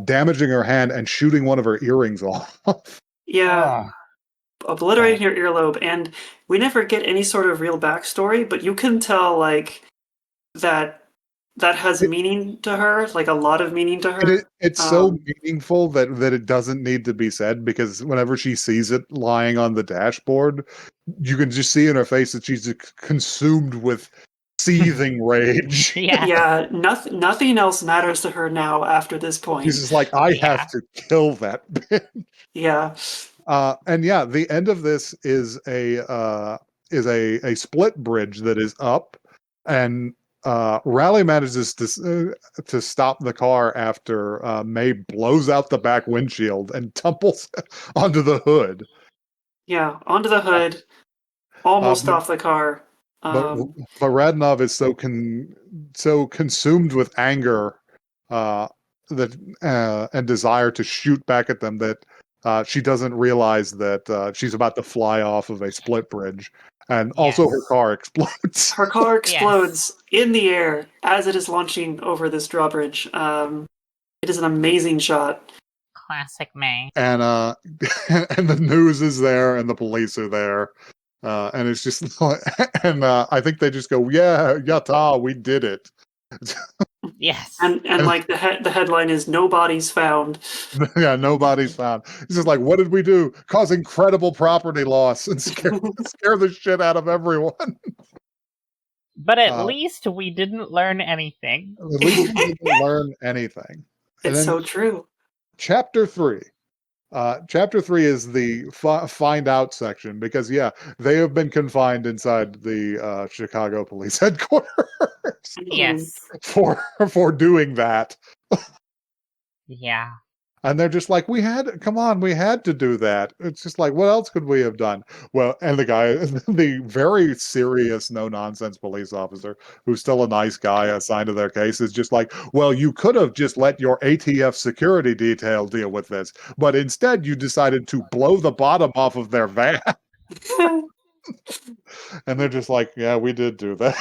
damaging her hand and shooting one of her earrings off. Yeah. Obliterating her earlobe, and we never get any sort of real backstory, but you can tell like that has meaning to her, like a lot of meaning to her. It's so meaningful that it doesn't need to be said, because whenever she sees it lying on the dashboard, you can just see in her face that she's consumed with seething rage. Yeah, nothing else matters to her now after this point. She's just like, I have to kill that bitch. Yeah. And yeah, the end of this is a split bridge that is up, and Raleigh manages to stop the car after May blows out the back windshield and tumbles onto the hood. Yeah, onto the hood, almost off the car. But Radnov is so consumed with anger that and desire to shoot back at them that she doesn't realize that she's about to fly off of a split bridge, and also her car explodes. Her car explodes in the air as it is launching over this drawbridge. It is an amazing shot. Classic May. And and the news is there, and the police are there. And it's just, and I think they just go, yeah, yata, we did it. Yes. And like the headline is "No bodies found." Yeah, nobody's found. It's just like, what did we do? Cause incredible property loss and scare the shit out of everyone. But at least we didn't learn anything. At least we didn't learn anything. It's so true. Chapter 3. Chapter 3 is the find out section, because yeah, they have been confined inside the Chicago police headquarters. Yes. For doing that. Yeah. And they're just like, we had to do that. It's just like, what else could we have done? Well, and the guy, the very serious, no nonsense police officer, who's still a nice guy assigned to their case, is just like, well, you could have just let your ATF security detail deal with this, but instead you decided to blow the bottom off of their van. And they're just like, yeah, we did do that.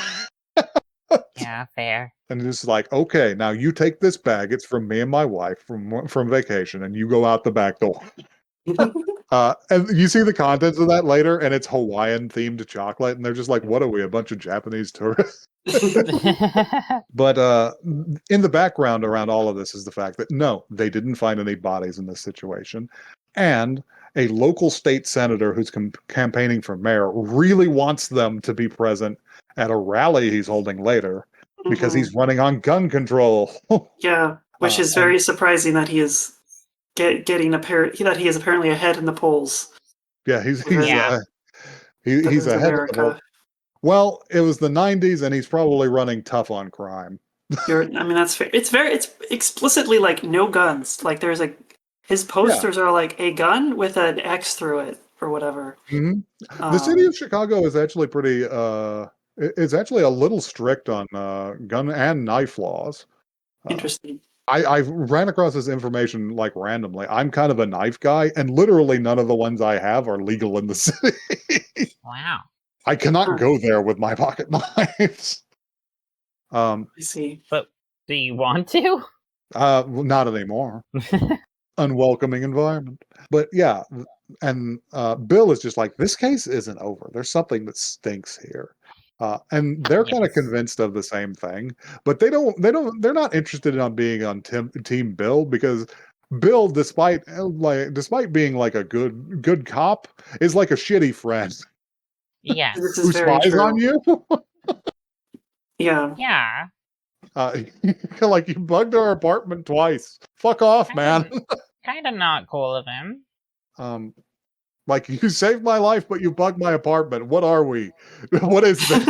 Yeah, fair. And it's like, okay, now you take this bag. It's from me and my wife from vacation, and you go out the back door. And you see the contents of that later, and it's Hawaiian themed chocolate, and they're just like, what are we, a bunch of Japanese tourists? But in the background around all of this is the fact that no, they didn't find any bodies in this situation. And a local state senator who's campaigning for mayor really wants them to be present at a rally he's holding later because he's running on gun control. Yeah, which is very surprising that he is that he is apparently ahead in the polls. Yeah, he's That is ahead of the America. Well, it was the 90s and he's probably running tough on crime. I mean, that's fair. It's explicitly like no guns. Like there's his posters are like a gun with an X through it or whatever. The city of Chicago is actually pretty it's actually a little strict on gun and knife laws. Interesting. I ran across this information like randomly. I'm kind of a knife guy, and literally none of the ones I have are legal in the city. Wow. I cannot go there with my pocket knives. I see. But do you want to? Not anymore. Unwelcoming environment. But yeah, and Bill is just like, this case isn't over. There's something that stinks here. And they're kind of convinced of the same thing, but they're not interested in being on team Bill, because Bill, despite being like a good cop, is like a shitty friend. Yes. This is Who very spies true. on you. Yeah. Yeah. Like, you bugged our apartment twice. Fuck off, man. Kind of not cool of him. Like, you saved my life, but you bugged my apartment. What are we? What is this?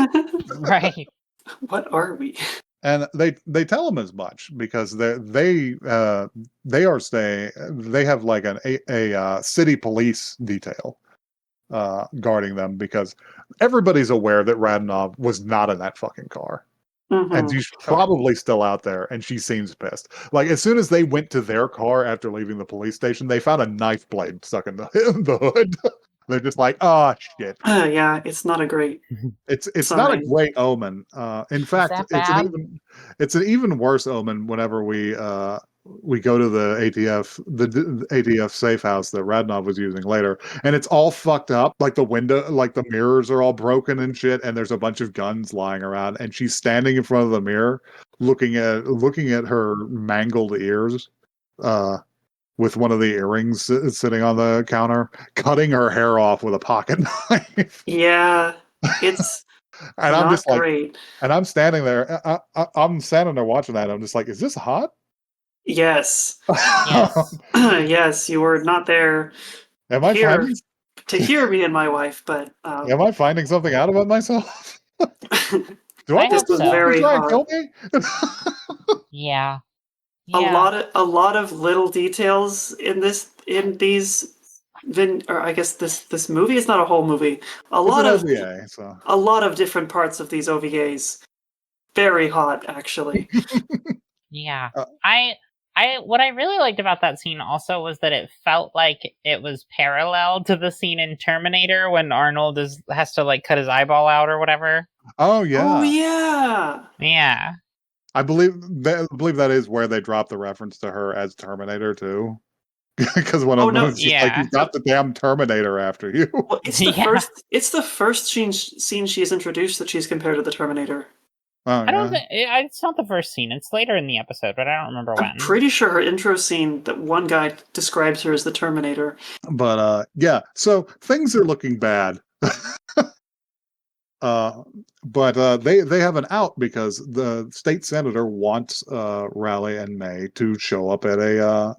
Right. What are we? And they tell him as much, because they are staying. They have like a city police detail guarding them, because everybody's aware that Radnov was not in that fucking car. And she's probably still out there, and she seems pissed. Like, as soon as they went to their car after leaving the police station, they found a knife blade stuck in the hood. They're just like, oh shit. Yeah, it's not a great. It's not a great omen. In fact, it's an even worse omen whenever we go to the ATF safe house that Radnov was using later, and it's all fucked up. Like, the window, like the mirrors are all broken and shit, and there's a bunch of guns lying around, and she's standing in front of the mirror, looking at her mangled ears, with one of the earrings sitting on the counter, cutting her hair off with a pocket knife. Yeah, it's and not I'm just great. like, and I'm standing there. I'm standing there watching that. I'm just like, is this hot? Yes. Yes. Yes, you were not there. Am I finding to hear me and my wife, but am I finding something out about myself? Do I this was very try and hot. kill me? Yeah. A lot of little details in these this movie is not a whole movie. A lot of different parts of these OVAs. Very hot, actually. Yeah. What I really liked about that scene also was that it felt like it was parallel to the scene in Terminator when Arnold has to like cut his eyeball out or whatever. Oh yeah. Oh yeah. Yeah. I believe that is where they drop the reference to her as Terminator too. Because one of them is like, you got the damn Terminator after you. Well, it's the first scene she is introduced that she's compared to the Terminator. Oh, I don't think it's not the first scene. It's later in the episode, but I don't remember when. I'm pretty sure her intro scene, that one guy describes her as the Terminator. But yeah, so things are looking bad. But they have an out, because the state senator wants Raleigh and May to show up at an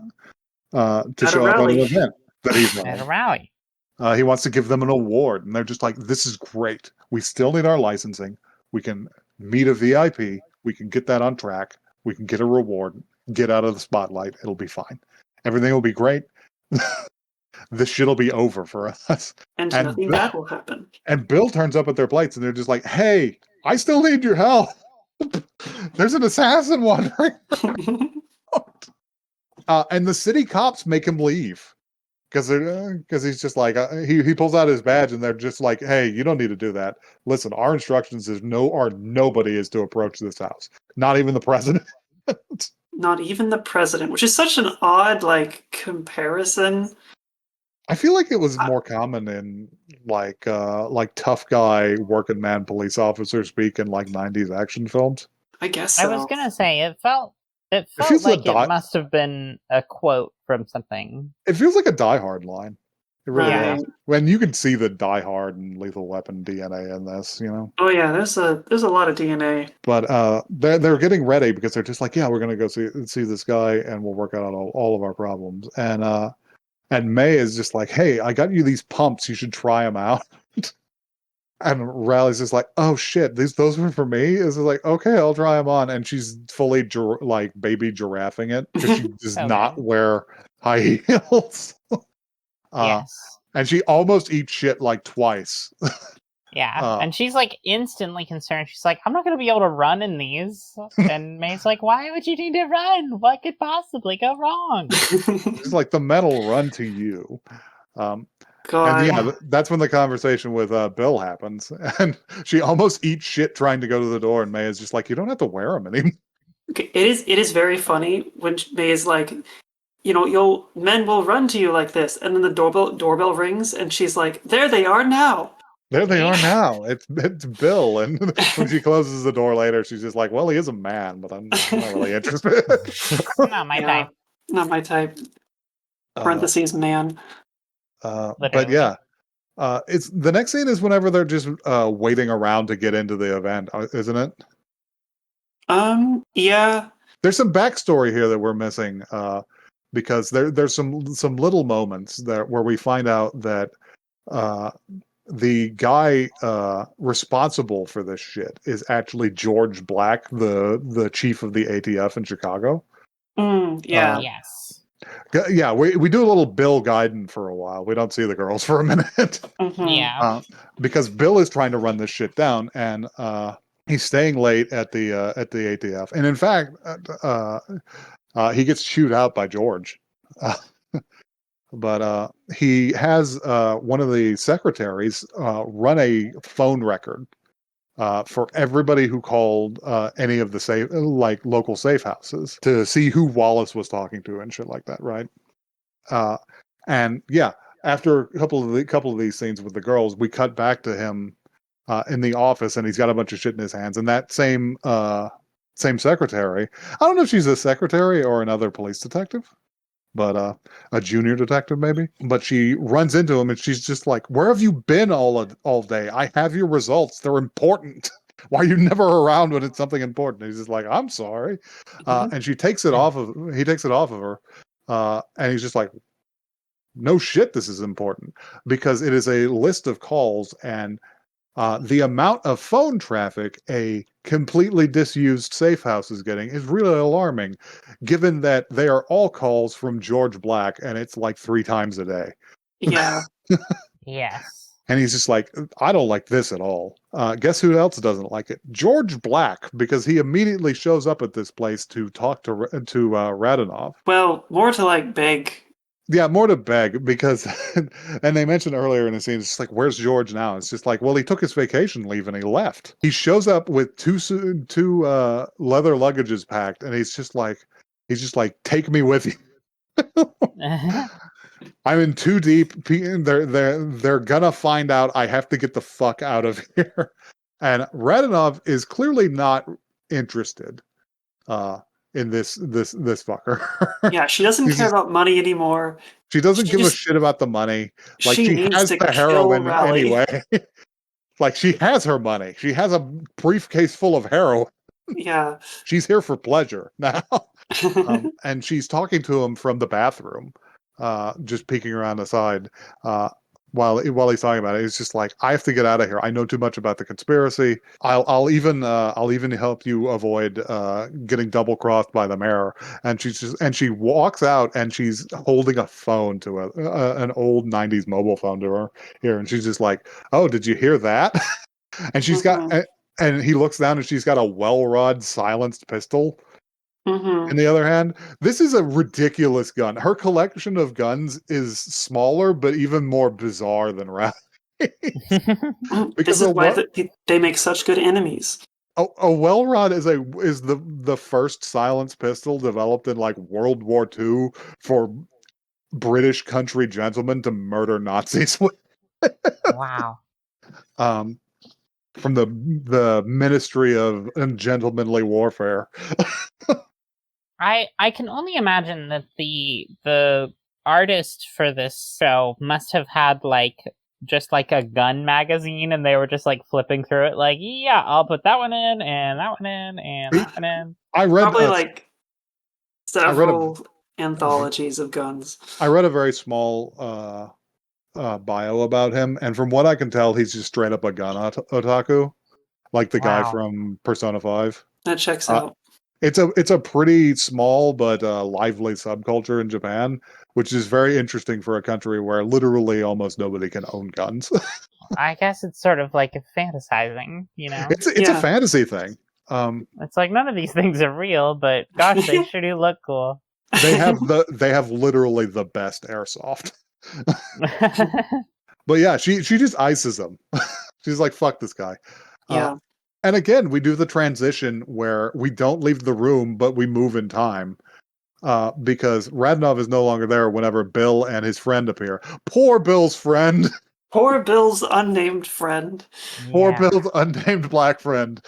event that he's running. At a rally. He wants to give them an award, and they're just like, this is great. We still need our licensing. We can meet a VIP. We can get that on track. We can get a reward. Get out of the spotlight. It'll be fine. Everything will be great. This shit'll be over for us. And nothing bad will happen. And Bill turns up at their plates, and they're just like, hey, I still need your help. There's an assassin wandering around. And the city cops make him leave. Because he's just like, he pulls out his badge, and they're just like, hey, you don't need to do that. Listen, our instructions is nobody is to approach this house. Not even the president. Not even the president, which is such an odd, like, comparison. I feel like it was more common in like tough guy working man police officer speak in like 90s action films. I guess so. I was gonna say it felt feels like like it must have been a quote from something. It feels like a Die Hard line. It really Right. does. When you can see the Die Hard and Lethal Weapon DNA in this, you know. Oh yeah, there's a lot of DNA. But they're getting ready because they're just like, yeah, we're gonna go see this guy and we'll work out all of our problems. And May is just like, hey, I got you these pumps. You should try them out. And Riley's just like, oh shit, those were for me. Is like, okay, I'll try them on. And she's fully like baby giraffing it because she does not wear high heels. Yes. And she almost eats shit like twice. Yeah. And she's like instantly concerned. She's like, I'm not going to be able to run in these. And May's like, why would you need to run? What could possibly go wrong? It's like the metal run to you. God. And yeah, that's when the conversation with Bill happens. And she almost eats shit trying to go to the door. And May is just like, you don't have to wear them anymore. Okay, it is very funny when May is like, you know, men will run to you like this, and then the doorbell rings, and she's like, there they are now. There they are now. It's Bill. And when she closes the door later, she's just like, well, he is a man, but I'm not really interested. Not my type. Not my type. Parentheses, man. But yeah. It's the next scene is whenever they're just waiting around to get into the event, isn't it? Yeah. There's some backstory here that we're missing, because there's some little moments there where we find out that the guy responsible for this shit is actually George Black, the chief of the ATF in Chicago. Yeah. Yes. Yeah, we do a little Bill guiding for a while. We don't see the girls for a minute. Yeah. Because Bill is trying to run this shit down, and he's staying late at the ATF. And in fact, he gets chewed out by George. But he has one of the secretaries run a phone record for everybody who called any of the local safe houses to see who Wallace was talking to and shit like that, right? And yeah, after a couple of these scenes with the girls, we cut back to him in the office, and he's got a bunch of shit in his hands. And that same secretary, I don't know if she's a secretary or another police detective, but a junior detective maybe. But she runs into him and she's just like, where have you been all day? I have your results. They're important. Why are you never around when it's something important? And he's just like, I'm sorry. And he takes it off of her. And he's just like, no shit, this is important, because it is a list of calls, and the amount of phone traffic a completely disused safe house is getting is really alarming, given that they are all calls from George Black, and it's like 3 times a day. Yeah. Yes. And he's just like, I don't like this at all. Guess who else doesn't like it? George Black, because he immediately shows up at this place to talk to Radanoff. Well, more to like beg. Yeah, more to beg, because, and they mentioned earlier in the scene, it's just like, where's George now? It's just like, well, he took his vacation leave and he left. He shows up with two leather luggages packed, and he's just like, take me with you. I'm in too deep. They're gonna find out. I have to get the fuck out of here. And Radanoff is clearly not interested in this fucker. Yeah, she doesn't care about money anymore. She doesn't give a shit about the money. Like, she has the heroin anyway. Like, she has her money. She has a briefcase full of heroin. Yeah. She's here for pleasure now. And she's talking to him from the bathroom, just peeking around the side, while he's talking about it. He's just like, I have to get out of here. I know too much about the conspiracy. I'll even help you avoid getting double crossed by the mayor. And she walks out, and she's holding a phone to an old 90s mobile phone to her here, and she's just like, oh, did you hear that? And she's got, and he looks down, and she's got a well-rod silenced pistol. On the other hand, this is a ridiculous gun. Her collection of guns is smaller, but even more bizarre than Riley's. This is why they make such good enemies. A well rod is the first silenced pistol developed in like World War II for British country gentleman to murder Nazis with. Wow. From the Ministry of Gentlemanly Warfare. I can only imagine that the artist for this show must have had just a gun magazine, and they were just flipping through it, yeah, I'll put that one in, and that one in, and that one in. I read probably several anthologies of guns. I read a very small bio about him, and from what I can tell, he's just straight up a gun otaku, like the guy from Persona 5. That checks out. It's a pretty small but lively subculture in Japan, which is very interesting for a country where literally almost nobody can own guns. I guess it's sort of fantasizing, It's a fantasy thing. It's none of these things are real, but gosh, they sure do look cool. They have literally the best airsoft. But yeah, she just ices him. She's like, fuck this guy. Yeah. And again, we do the transition where we don't leave the room, but we move in time. Because Radnov is no longer there whenever Bill and his friend appear. Poor Bill's friend. Poor Bill's unnamed friend. Poor Bill's unnamed black friend.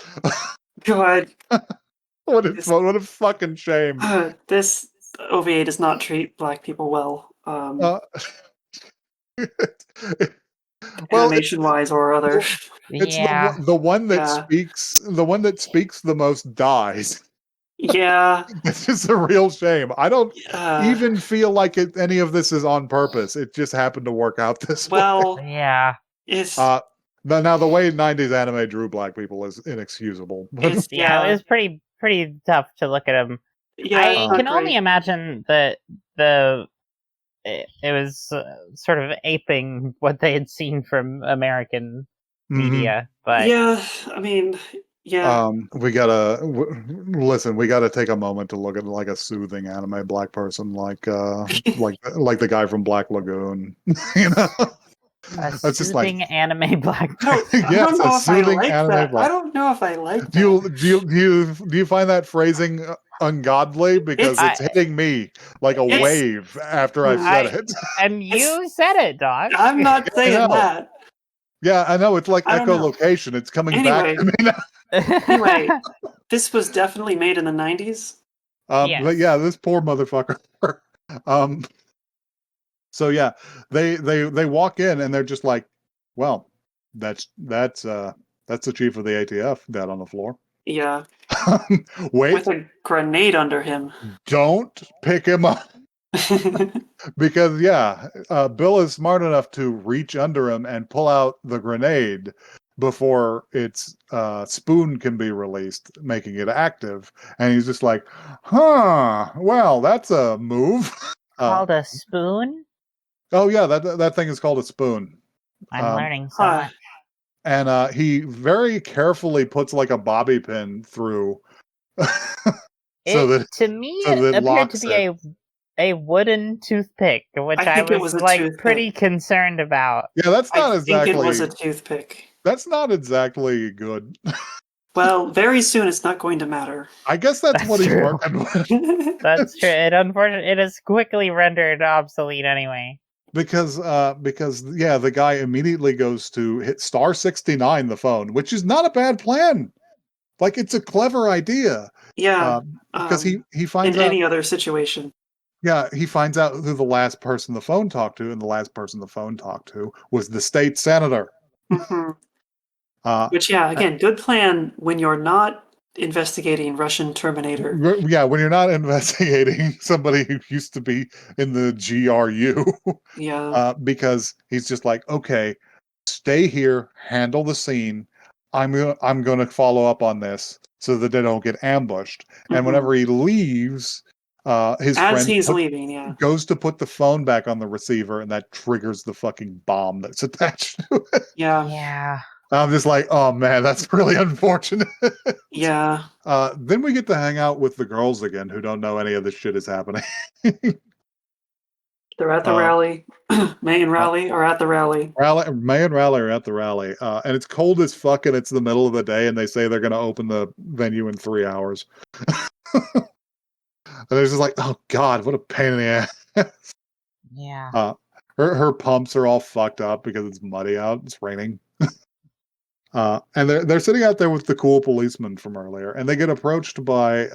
God. What a fucking shame. This OVA does not treat black people well. Animation-wise or other. It's the one that speaks the most dies. Yeah. It's just a real shame. I don't even feel like any of this is on purpose. It just happened to work out this way. Yeah. It's now the way 90s anime drew black people is inexcusable. It was pretty tough to look at them. Yeah, I can only imagine that it was sort of aping what they had seen from American media, but yeah, I mean, yeah. We gotta listen. We gotta take a moment to look at a soothing anime black person, like the guy from Black Lagoon. A soothing anime black person. Yes, a soothing anime black. I don't know if I like that. Do you find that phrasing ungodly? Because it's hitting me like a wave after I've said it. And you said it, Doc. I'm not saying that. Yeah, I know. It's like echolocation. It's coming back to me now. Anyway, this was definitely made in the 90s. Yes. But yeah, this poor motherfucker. So yeah, they walk in and they're just like, well, that's the chief of the ATF dead on the floor. Yeah. Wait. With a grenade under him. Don't pick him up. Because Bill is smart enough to reach under him and pull out the grenade before its spoon can be released, making it active. And he's just like, well, that's a move. Called a spoon? Oh yeah, that thing is called a spoon. I'm learning so much. And he very carefully puts a bobby pin through. To me, it appeared to be a wooden toothpick, which I was pretty concerned about. Yeah, that's not exactly. I think it was a toothpick. That's not exactly good. Well, very soon it's not going to matter. I guess that's what he's working with. That's true. It is quickly rendered obsolete anyway. Because the guy immediately goes to hit star 69 the phone, which is not a bad plan. It's a clever idea. Yeah. Because he finds in out any other situation. Yeah, he finds out who the last person the phone talked to, and the last person the phone talked to was the state senator. Mm-hmm. Which, again, good plan when you're not investigating Russian Terminator. Yeah, when you're not investigating somebody who used to be in the GRU. Yeah. Because he's just like, okay, stay here, handle the scene. I'm going to follow up on this so that they don't get ambushed. Mm-hmm. And whenever he leaves, his friend leaving, goes to put the phone back on the receiver, and that triggers the fucking bomb that's attached to it. Yeah. I'm just like, oh man, that's really unfortunate. Yeah. Then we get to hang out with the girls again, who don't know any of this shit is happening. They're at the rally. May and Raleigh are at the rally. May and Raleigh are at the rally. And it's cold as fuck, and it's the middle of the day, and they say they're going to open the venue in 3 hours. And they're just like, oh god, what a pain in the ass. Yeah. Her pumps are all fucked up because it's muddy out. It's raining. And they're sitting out there with the cool policeman from earlier, and they get approached by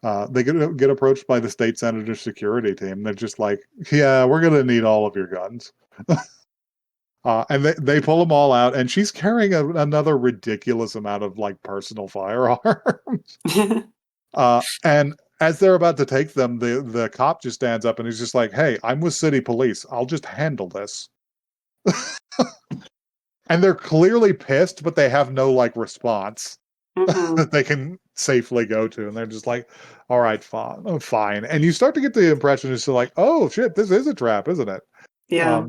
get approached by the state senator's security team. They're just like, "Yeah, we're gonna need all of your guns." And they pull them all out, and she's carrying another ridiculous amount of like personal firearms. And as they're about to take them, the cop just stands up and he's just like, "Hey, I'm with city police. I'll just handle this." And they're clearly pissed, but they have no like response that they can safely go to, and they're just like, "All right, fine." And you start to get the impression it's like, "Oh shit, this is a trap, isn't it?" Yeah.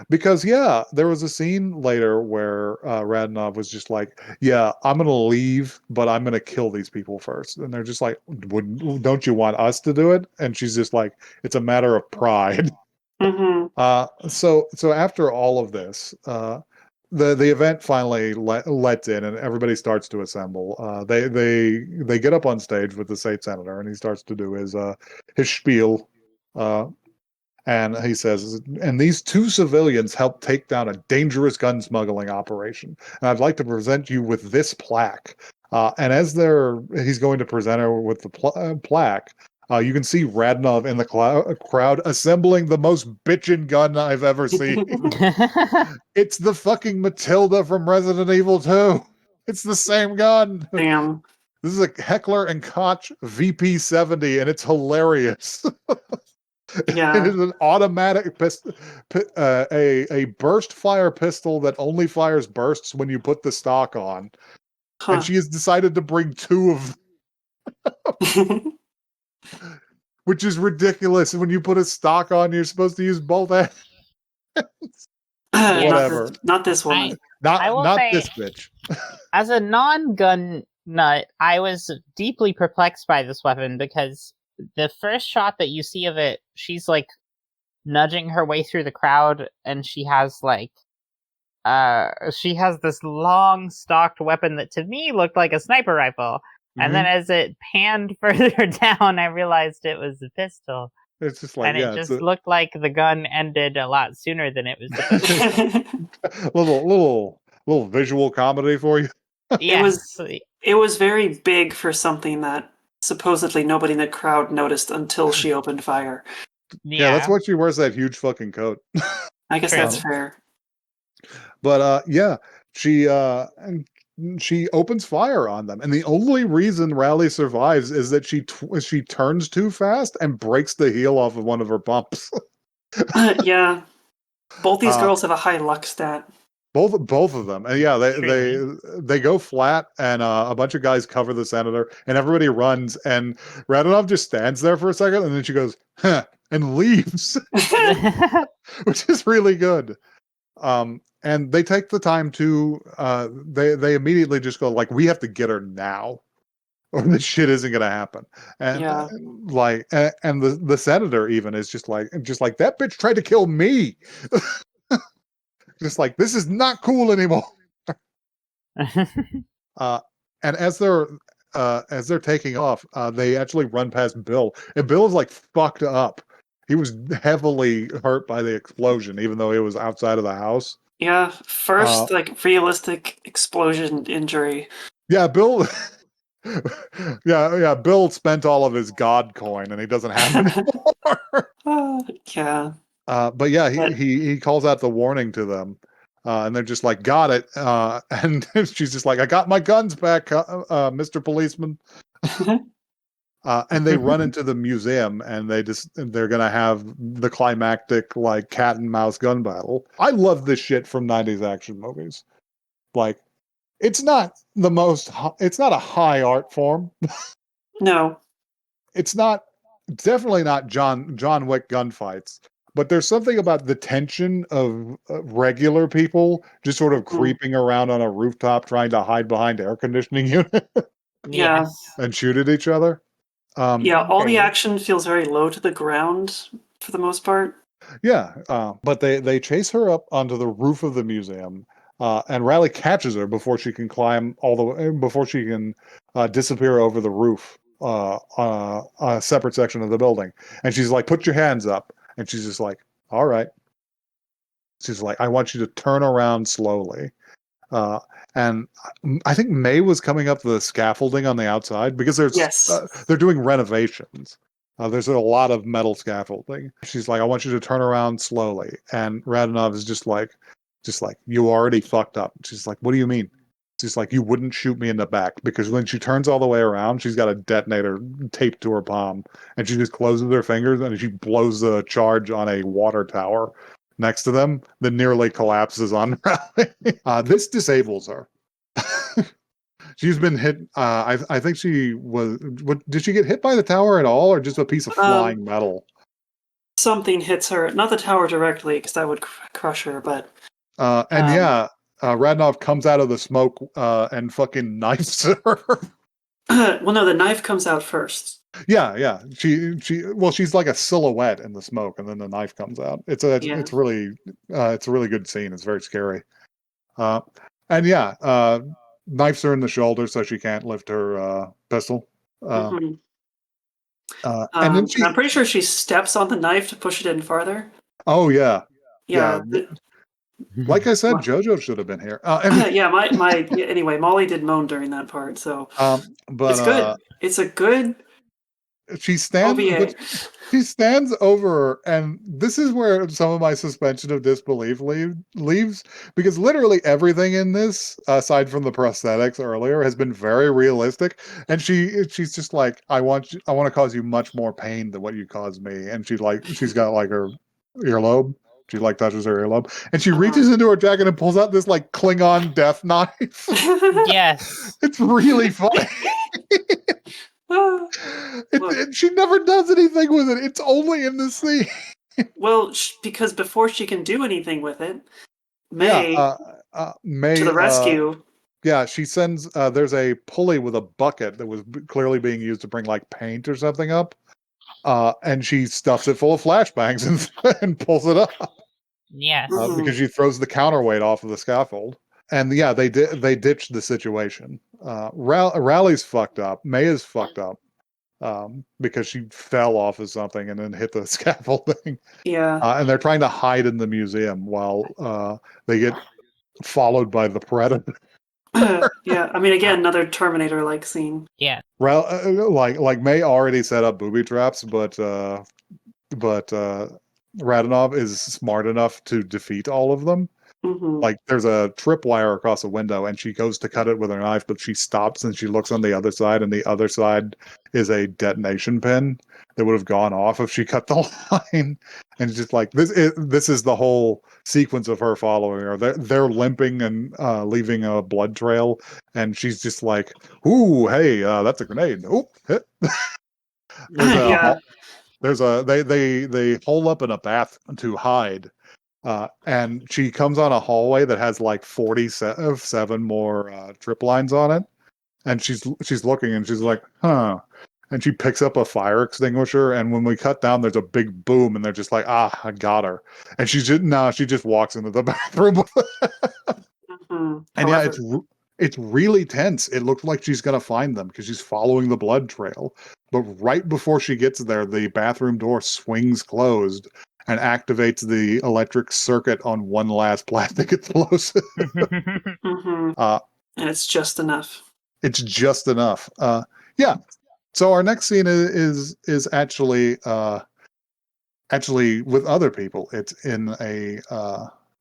Because there was a scene later where Radnov was just like, "Yeah, I'm gonna leave, but I'm gonna kill these people first." And they're just like, "Don't you want us to do it?" And she's just like, "It's a matter of pride." So after all of this, the event finally lets in, and everybody starts to assemble. They get up on stage with the state senator, and he starts to do his spiel. And he says, "And these two civilians helped take down a dangerous gun smuggling operation. And I'd like to present you with this plaque." And as he's going to present her with the plaque, you can see Radnov in the crowd assembling the most bitchin' gun I've ever seen. It's the fucking Matilda from Resident Evil 2. It's the same gun. Damn. This is a Heckler and Koch VP70, and it's hilarious. Yeah. It is an automatic pistol, a burst fire pistol that only fires bursts when you put the stock on. And she has decided to bring two of them, which is ridiculous. When you put a stock on, you're supposed to use both hands. Whatever. Not this woman. Not this bitch. As a non-gun nut, I was deeply perplexed by this weapon because the first shot that you see of it, she's like nudging her way through the crowd, and she has this long stocked weapon that to me looked like a sniper rifle. And then as it panned further down, I realized it was a pistol. It's just like, and it looked like the gun ended a lot sooner than it was supposed to. little visual comedy for you. Yes. It was very big for something that supposedly nobody in the crowd noticed until she opened fire. Yeah, that's why she wears that huge fucking coat. I guess that's fair. But she opens fire on them, and the only reason Raleigh survives is that she turns too fast and breaks the heel off of one of her pumps. Yeah, both these girls have a high luck stat. Both of them, and yeah, they go flat, and a bunch of guys cover the senator, and everybody runs, and Radonov just stands there for a second, and then she goes, "Huh," and leaves, which is really good. And they take the time to they immediately just go like, "We have to get her now, or this shit isn't gonna happen." And and the senator even is just like that bitch tried to kill me. Just like, this is not cool anymore. And as they're taking off, they actually run past Bill, and Bill is like fucked up. He was heavily hurt by the explosion, even though he was outside of the house. Yeah, first like realistic explosion injury. Yeah, Bill. yeah. Bill spent all of his God coin, and he doesn't have it anymore. Yeah. But yeah, he calls out the warning to them, and they're just like, "Got it." And she's just like, "I got my guns back, Mr. Policeman." And they run into the museum, and they're gonna have the climactic like cat and mouse gun battle. I love this shit from 90s action movies. Like, it's not a high art form. No. It's definitely not John Wick gunfights, but there's something about the tension of regular people just sort of creeping around on a rooftop trying to hide behind air conditioning units and shoot at each other. All the action feels very low to the ground for the most part. Yeah, but they chase her up onto the roof of the museum, and Riley catches her before she can disappear over the roof, a separate section of the building. And she's like, "Put your hands up." And she's just like, all right. She's like, I want you to turn around slowly. And I think May was coming up the scaffolding on the outside because they're doing renovations. There's a lot of metal scaffolding. She's like, I want you to turn around slowly. And Radonov is just like, you already fucked up. She's like, what do you mean? She's like, you wouldn't shoot me in the back. Because when she turns all the way around, she's got a detonator taped to her palm. And she just closes her fingers and she blows the charge on a water tower next to them that nearly collapses on Rally. This disables her. She's been hit. I think she was. Did she get hit by the tower at all, or just a piece of flying metal? Something hits her. Not the tower directly, because that would crush her. But Radonov comes out of the smoke and fucking knifes her. Well, no, the knife comes out first. Yeah. She's like a silhouette in the smoke, and then the knife comes out. It's a really good scene. It's very scary. Knifes her in the shoulder so she can't lift her pistol. And then I'm pretty sure she steps on the knife to push it in farther. Oh yeah. Yeah. Like I said, JoJo should have been here. Anyway, Molly did moan during that part, so but it's good. It's a good. She stands over her, and this is where some of my suspension of disbelief leaves, because literally everything in this, aside from the prosthetics earlier, has been very realistic. And she's just like, I want to cause you much more pain than what you caused me. And she's got like her earlobe. She like touches her earlobe, and she reaches into her jacket and pulls out this like Klingon death knife. Yes, it's really funny. She never does anything with it. It's only in the scene. Well, because before she can do anything with it, May to the rescue. She sends. There's a pulley with a bucket that was clearly being used to bring like paint or something up, and she stuffs it full of flashbangs and pulls it up. Yes, because she throws the counterweight off of the scaffold. And they ditched the situation. Rally's fucked up. May is fucked up because she fell off of something and then hit the scaffolding. Yeah. And they're trying to hide in the museum while they get followed by the Predator. Yeah, I mean, again, another Terminator-like scene. Yeah. Like May already set up booby traps, but Radonov is smart enough to defeat all of them. Mm-hmm. Like there's a tripwire across a window and she goes to cut it with her knife, but she stops and she looks on the other side, and the other side is a detonation pin that would have gone off if she cut the line. And it's just like this is the whole sequence of her following her. They're limping and leaving a blood trail, and she's just like, "Ooh, hey, that's a grenade." Ooh, hit. They hole up in a bath to hide. And she comes on a hallway that has like 47 more trip lines on it, and she's looking and she's like, huh, and she picks up a fire extinguisher, and when we cut down, there's a big boom, and they're just like, I got her, and she just walks into the bathroom. And it's really tense. It looks like she's gonna find them because she's following the blood trail, but right before she gets there, the bathroom door swings closed and activates the electric circuit on one last plastic explosive. And it's just enough. It's just enough. So our next scene is actually with other people. It's in a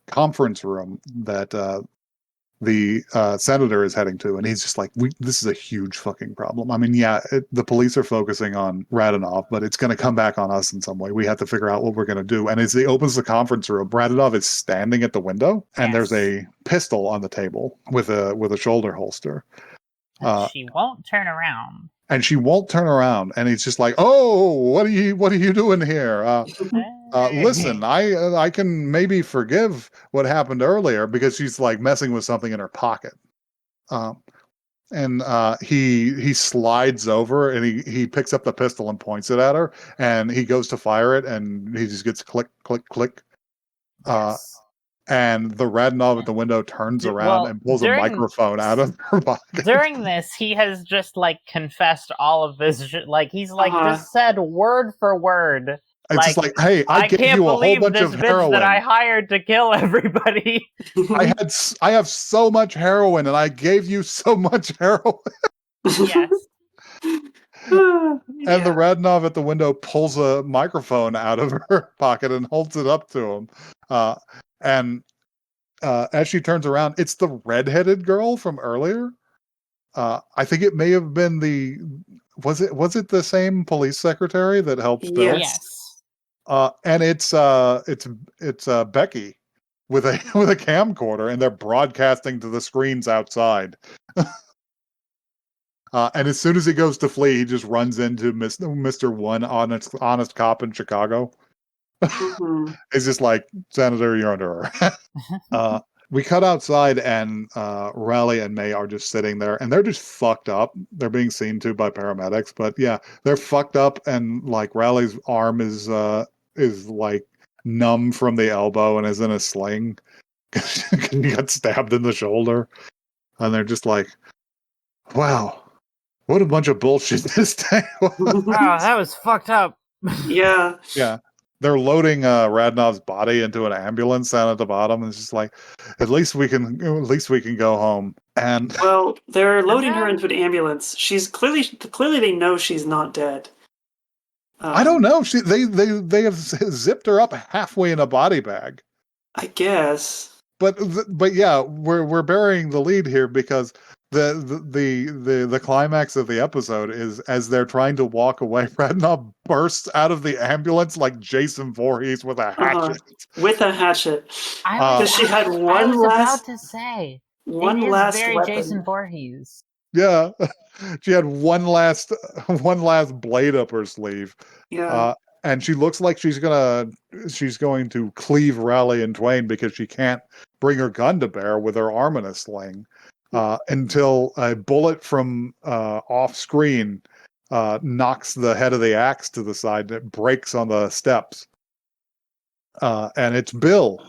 conference room that the senator is heading to, and he's just like, this is a huge fucking problem. I mean, the police are focusing on Radonov, but it's going to come back on us in some way. We have to figure out what we're going to do. And as he opens the conference room, Radonov is standing at the window, and there's a pistol on the table with a shoulder holster. She won't turn around. And she won't turn around, and he's just like, "Oh, what are you doing here? Listen, I can maybe forgive what happened earlier," because she's like messing with something in her pocket. And he slides over and he picks up the pistol and points it at her, and he goes to fire it, and he just gets click, click, click. And the Radonov at the window turns around and pulls a microphone out of her pocket. During this, he has just like confessed all of this. Like he's like just said word for word It's just like, hey, I gave you a whole bunch of heroin that I hired to kill everybody. I have so much heroin, and I gave you so much heroin. Yes. And the Radnov at the window pulls a microphone out of her pocket and holds it up to him. And as she turns around, it's the redheaded girl from earlier. I think it may have been was it the same police secretary that helped Bill? Yes. And it's Becky with a camcorder, and they're broadcasting to the screens outside. And as soon as he goes to flee, he just runs into Mr. One honest cop in Chicago. Mm-hmm. It's just like, Senator, you're under arrest. We cut outside, and Raleigh and May are just sitting there, and they're just fucked up. They're being seen to by paramedics, but yeah, they're fucked up, and like Raleigh's arm is like numb from the elbow and is in a sling because he got stabbed in the shoulder, and they're just like, wow. What a bunch of bullshit this day was. Wow, that was fucked up. Yeah. Yeah. They're loading Radnov's body into an ambulance down at the bottom. And it's just like, at least we can go home. And well, they're loading her into an ambulance. She's clearly they know she's not dead. I don't know. They have zipped her up halfway in a body bag. I guess. But yeah, we're burying the lead here because the climax of the episode is as they're trying to walk away, Radnov bursts out of the ambulance like Jason Voorhees with a hatchet. With a hatchet. Because she had one about to say one it is last very weapon. Jason Voorhees. Yeah, she had one last blade up her sleeve. Yeah. And she looks like she's going to cleave Raleigh in twain because she can't bring her gun to bear with her arm in a sling. Until a bullet from off screen knocks the head of the axe to the side and it breaks on the steps. And it's Bill.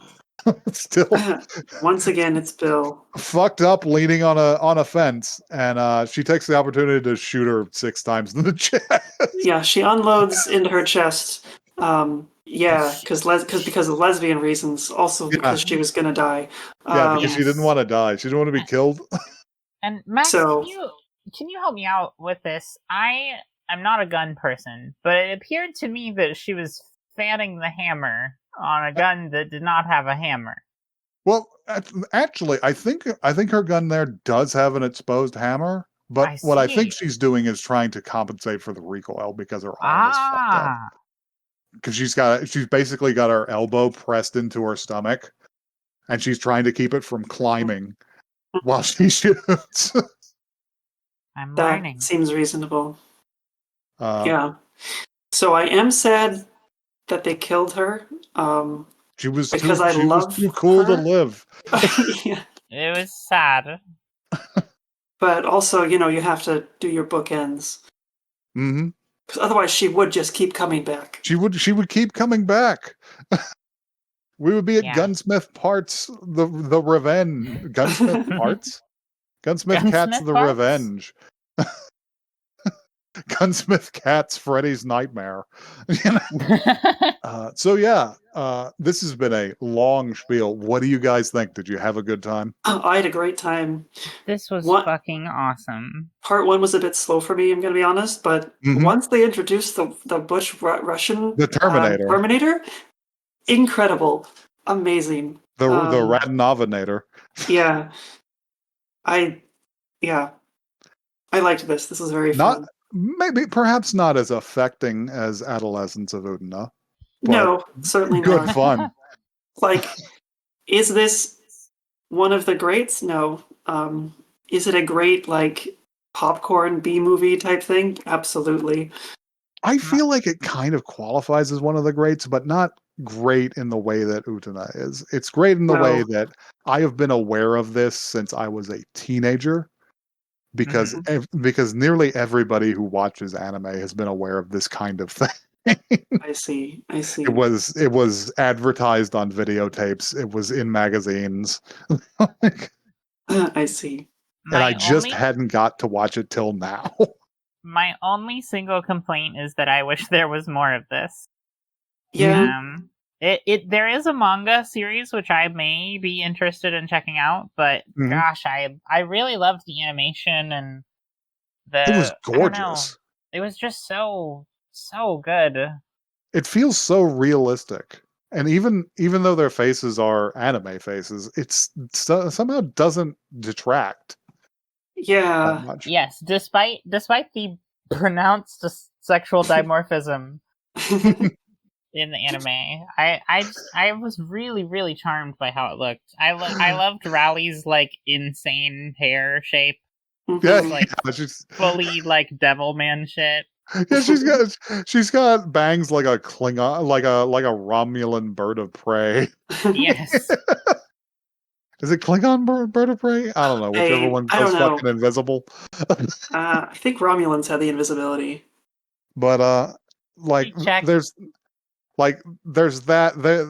Still, once again, it's Bill. Fucked up, leaning on a fence, and she takes the opportunity to shoot her 6 times in the chest. Yeah, she unloads into her chest. Because of lesbian reasons, also because she was gonna die. Because she didn't want to die. She didn't want to be killed. And Max, can you help me out with this? I'm not a gun person, but it appeared to me that she was fanning the hammer on a gun that did not have a hammer. Well, actually, I think her gun there does have an exposed hammer. But what I think she's doing is trying to compensate for the recoil because her arm is fucked up. Because she's basically got her elbow pressed into her stomach, and she's trying to keep it from climbing while she shoots. I'm learning. That seems reasonable. Yeah. So I am sad that they killed her. She was too cool to live. Yeah. It was sad. But also, you have to do your bookends. Mm-hmm. Because otherwise she would just keep coming back. She would keep coming back. We would be at Gunsmith Parts, the Revenge. Gunsmith Parts? Gunsmith Cats, the Parts? Revenge. Gunsmith Cats, Freddy's Nightmare. So yeah, this has been a long spiel. What do you guys think? Did you have a good time? Oh, I had a great time. This was fucking awesome. Part 1 was a bit slow for me, I'm going to be honest, but once they introduced the Bush Russian... The Terminator, incredible. Amazing. The Radnovinator. Yeah. I liked this. This was very fun. Perhaps not as affecting as Adolescence of Udina. No, certainly not. Good fun. Like, is this one of the greats? No. Is it a great, popcorn B-movie type thing? Absolutely. I feel like it kind of qualifies as one of the greats, but not great in the way that Utena is. It's great in the way that I have been aware of this since I was a teenager. Because nearly everybody who watches anime has been aware of this kind of thing. I see. It was advertised on videotapes. It was in magazines. I see. And I just hadn't got to watch it till now. My only single complaint is that I wish there was more of this. Yeah. There is a manga series which I may be interested in checking out, but gosh, I really loved the animation and it was I don't know. gorgeous. It was just so good. It feels so realistic. And even though their faces are anime faces, it's somehow doesn't detract that Yeah. much. Yes, despite the pronounced sexual dimorphism in the anime, I was really charmed by how it looked. I loved Rowley's like insane hair shape. Yeah, Mhm. Like she's fully like Devilman shit. yeah, she's got bangs like a Klingon, like a Romulan bird of prey. Yes. Is it Klingon bird of prey? I don't know. Whichever one I goes don't know. fucking invisible. I think Romulans had the invisibility. But like Check. there's that there,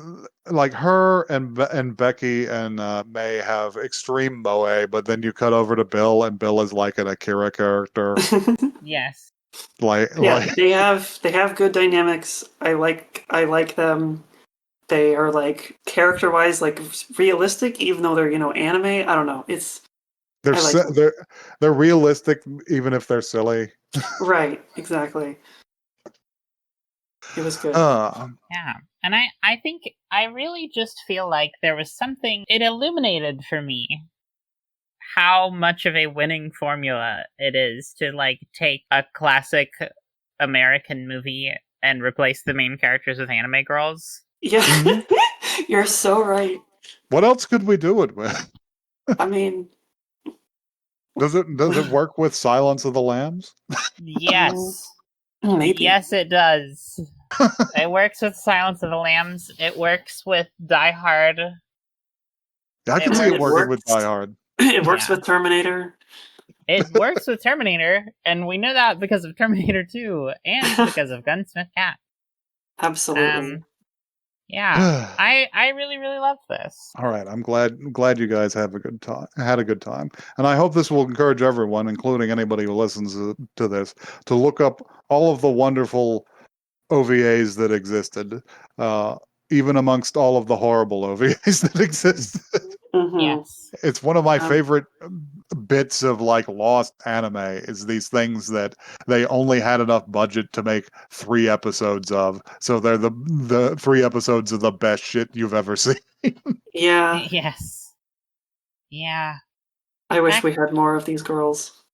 like her and Becky and May have extreme moe, but then you cut over to Bill and Bill is like an Akira character. Yes. Yeah, they have good dynamics. I like them. They are like character-wise like realistic, even though they're anime. I don't know. They're realistic even if they're silly. Right, exactly. It was good. Yeah. And I think I really just feel like there was something it illuminated for me how much of a winning formula it is to like take a classic American movie and replace the main characters with anime girls. Yeah, you're so right. What else could we do it with? I mean, Does it work with Silence of the Lambs? Yes. maybe. Yes, it does. It works with Silence of the Lambs. It works with Die Hard. I can see it working with Die Hard. It works with Terminator. It works with Terminator, and we know that because of Terminator 2 and because of Gunsmith Cat. Absolutely. Yeah, I really love this. All right, I'm glad you guys had a good time, and I hope this will encourage everyone, including anybody who listens to this, to look up all of the wonderful OVAs that existed, even amongst all of the horrible OVAs that existed. Mm-hmm. Yes, it's one of my favorite bits of like lost anime is these things that they only had enough budget to make 3 episodes of, so they're the 3 episodes of the best shit you've ever seen. Yeah. Yes. Yeah. I wish we had more of these girls.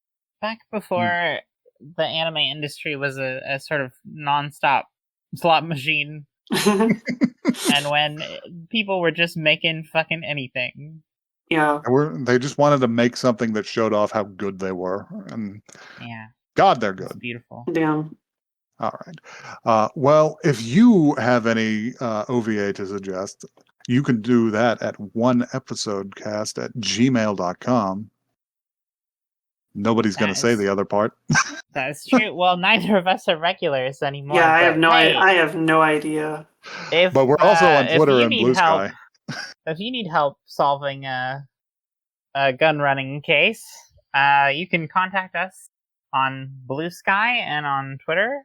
Back before the anime industry was a sort of non-stop slot machine. And when people were just making fucking anything. Yeah. They just wanted to make something that showed off how good they were. And yeah. God, they're good. It's beautiful. Yeah. All right. Well, if you have any OVA to suggest, you can do that at oneepisodecast@gmail.com. Nobody's going to say the other part. That's true. Well, neither of us are regulars anymore. Yeah, I have no idea. But we're also on Twitter and Blue Sky. If you need help solving a gun running case, you can contact us on Blue Sky and on Twitter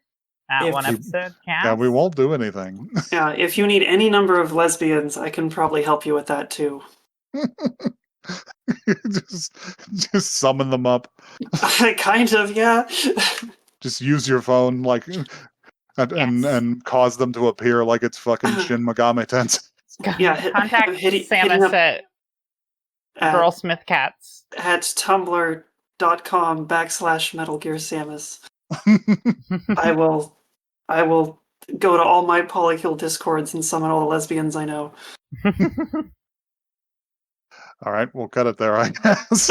at OneEpisodeCast. Yeah, we won't do anything. Yeah, if you need any number of lesbians, I can probably help you with that too. just summon them up. Kind of, yeah. Just use your phone and cause them to appear like it's fucking Shin Megami Tensei. Yeah, contact Samus at Girlsmith Cats at tumblr.com/Metal Gear Samus. I will go to all my Polykill discords and summon all the lesbians I know. All right, we'll cut it there, I guess.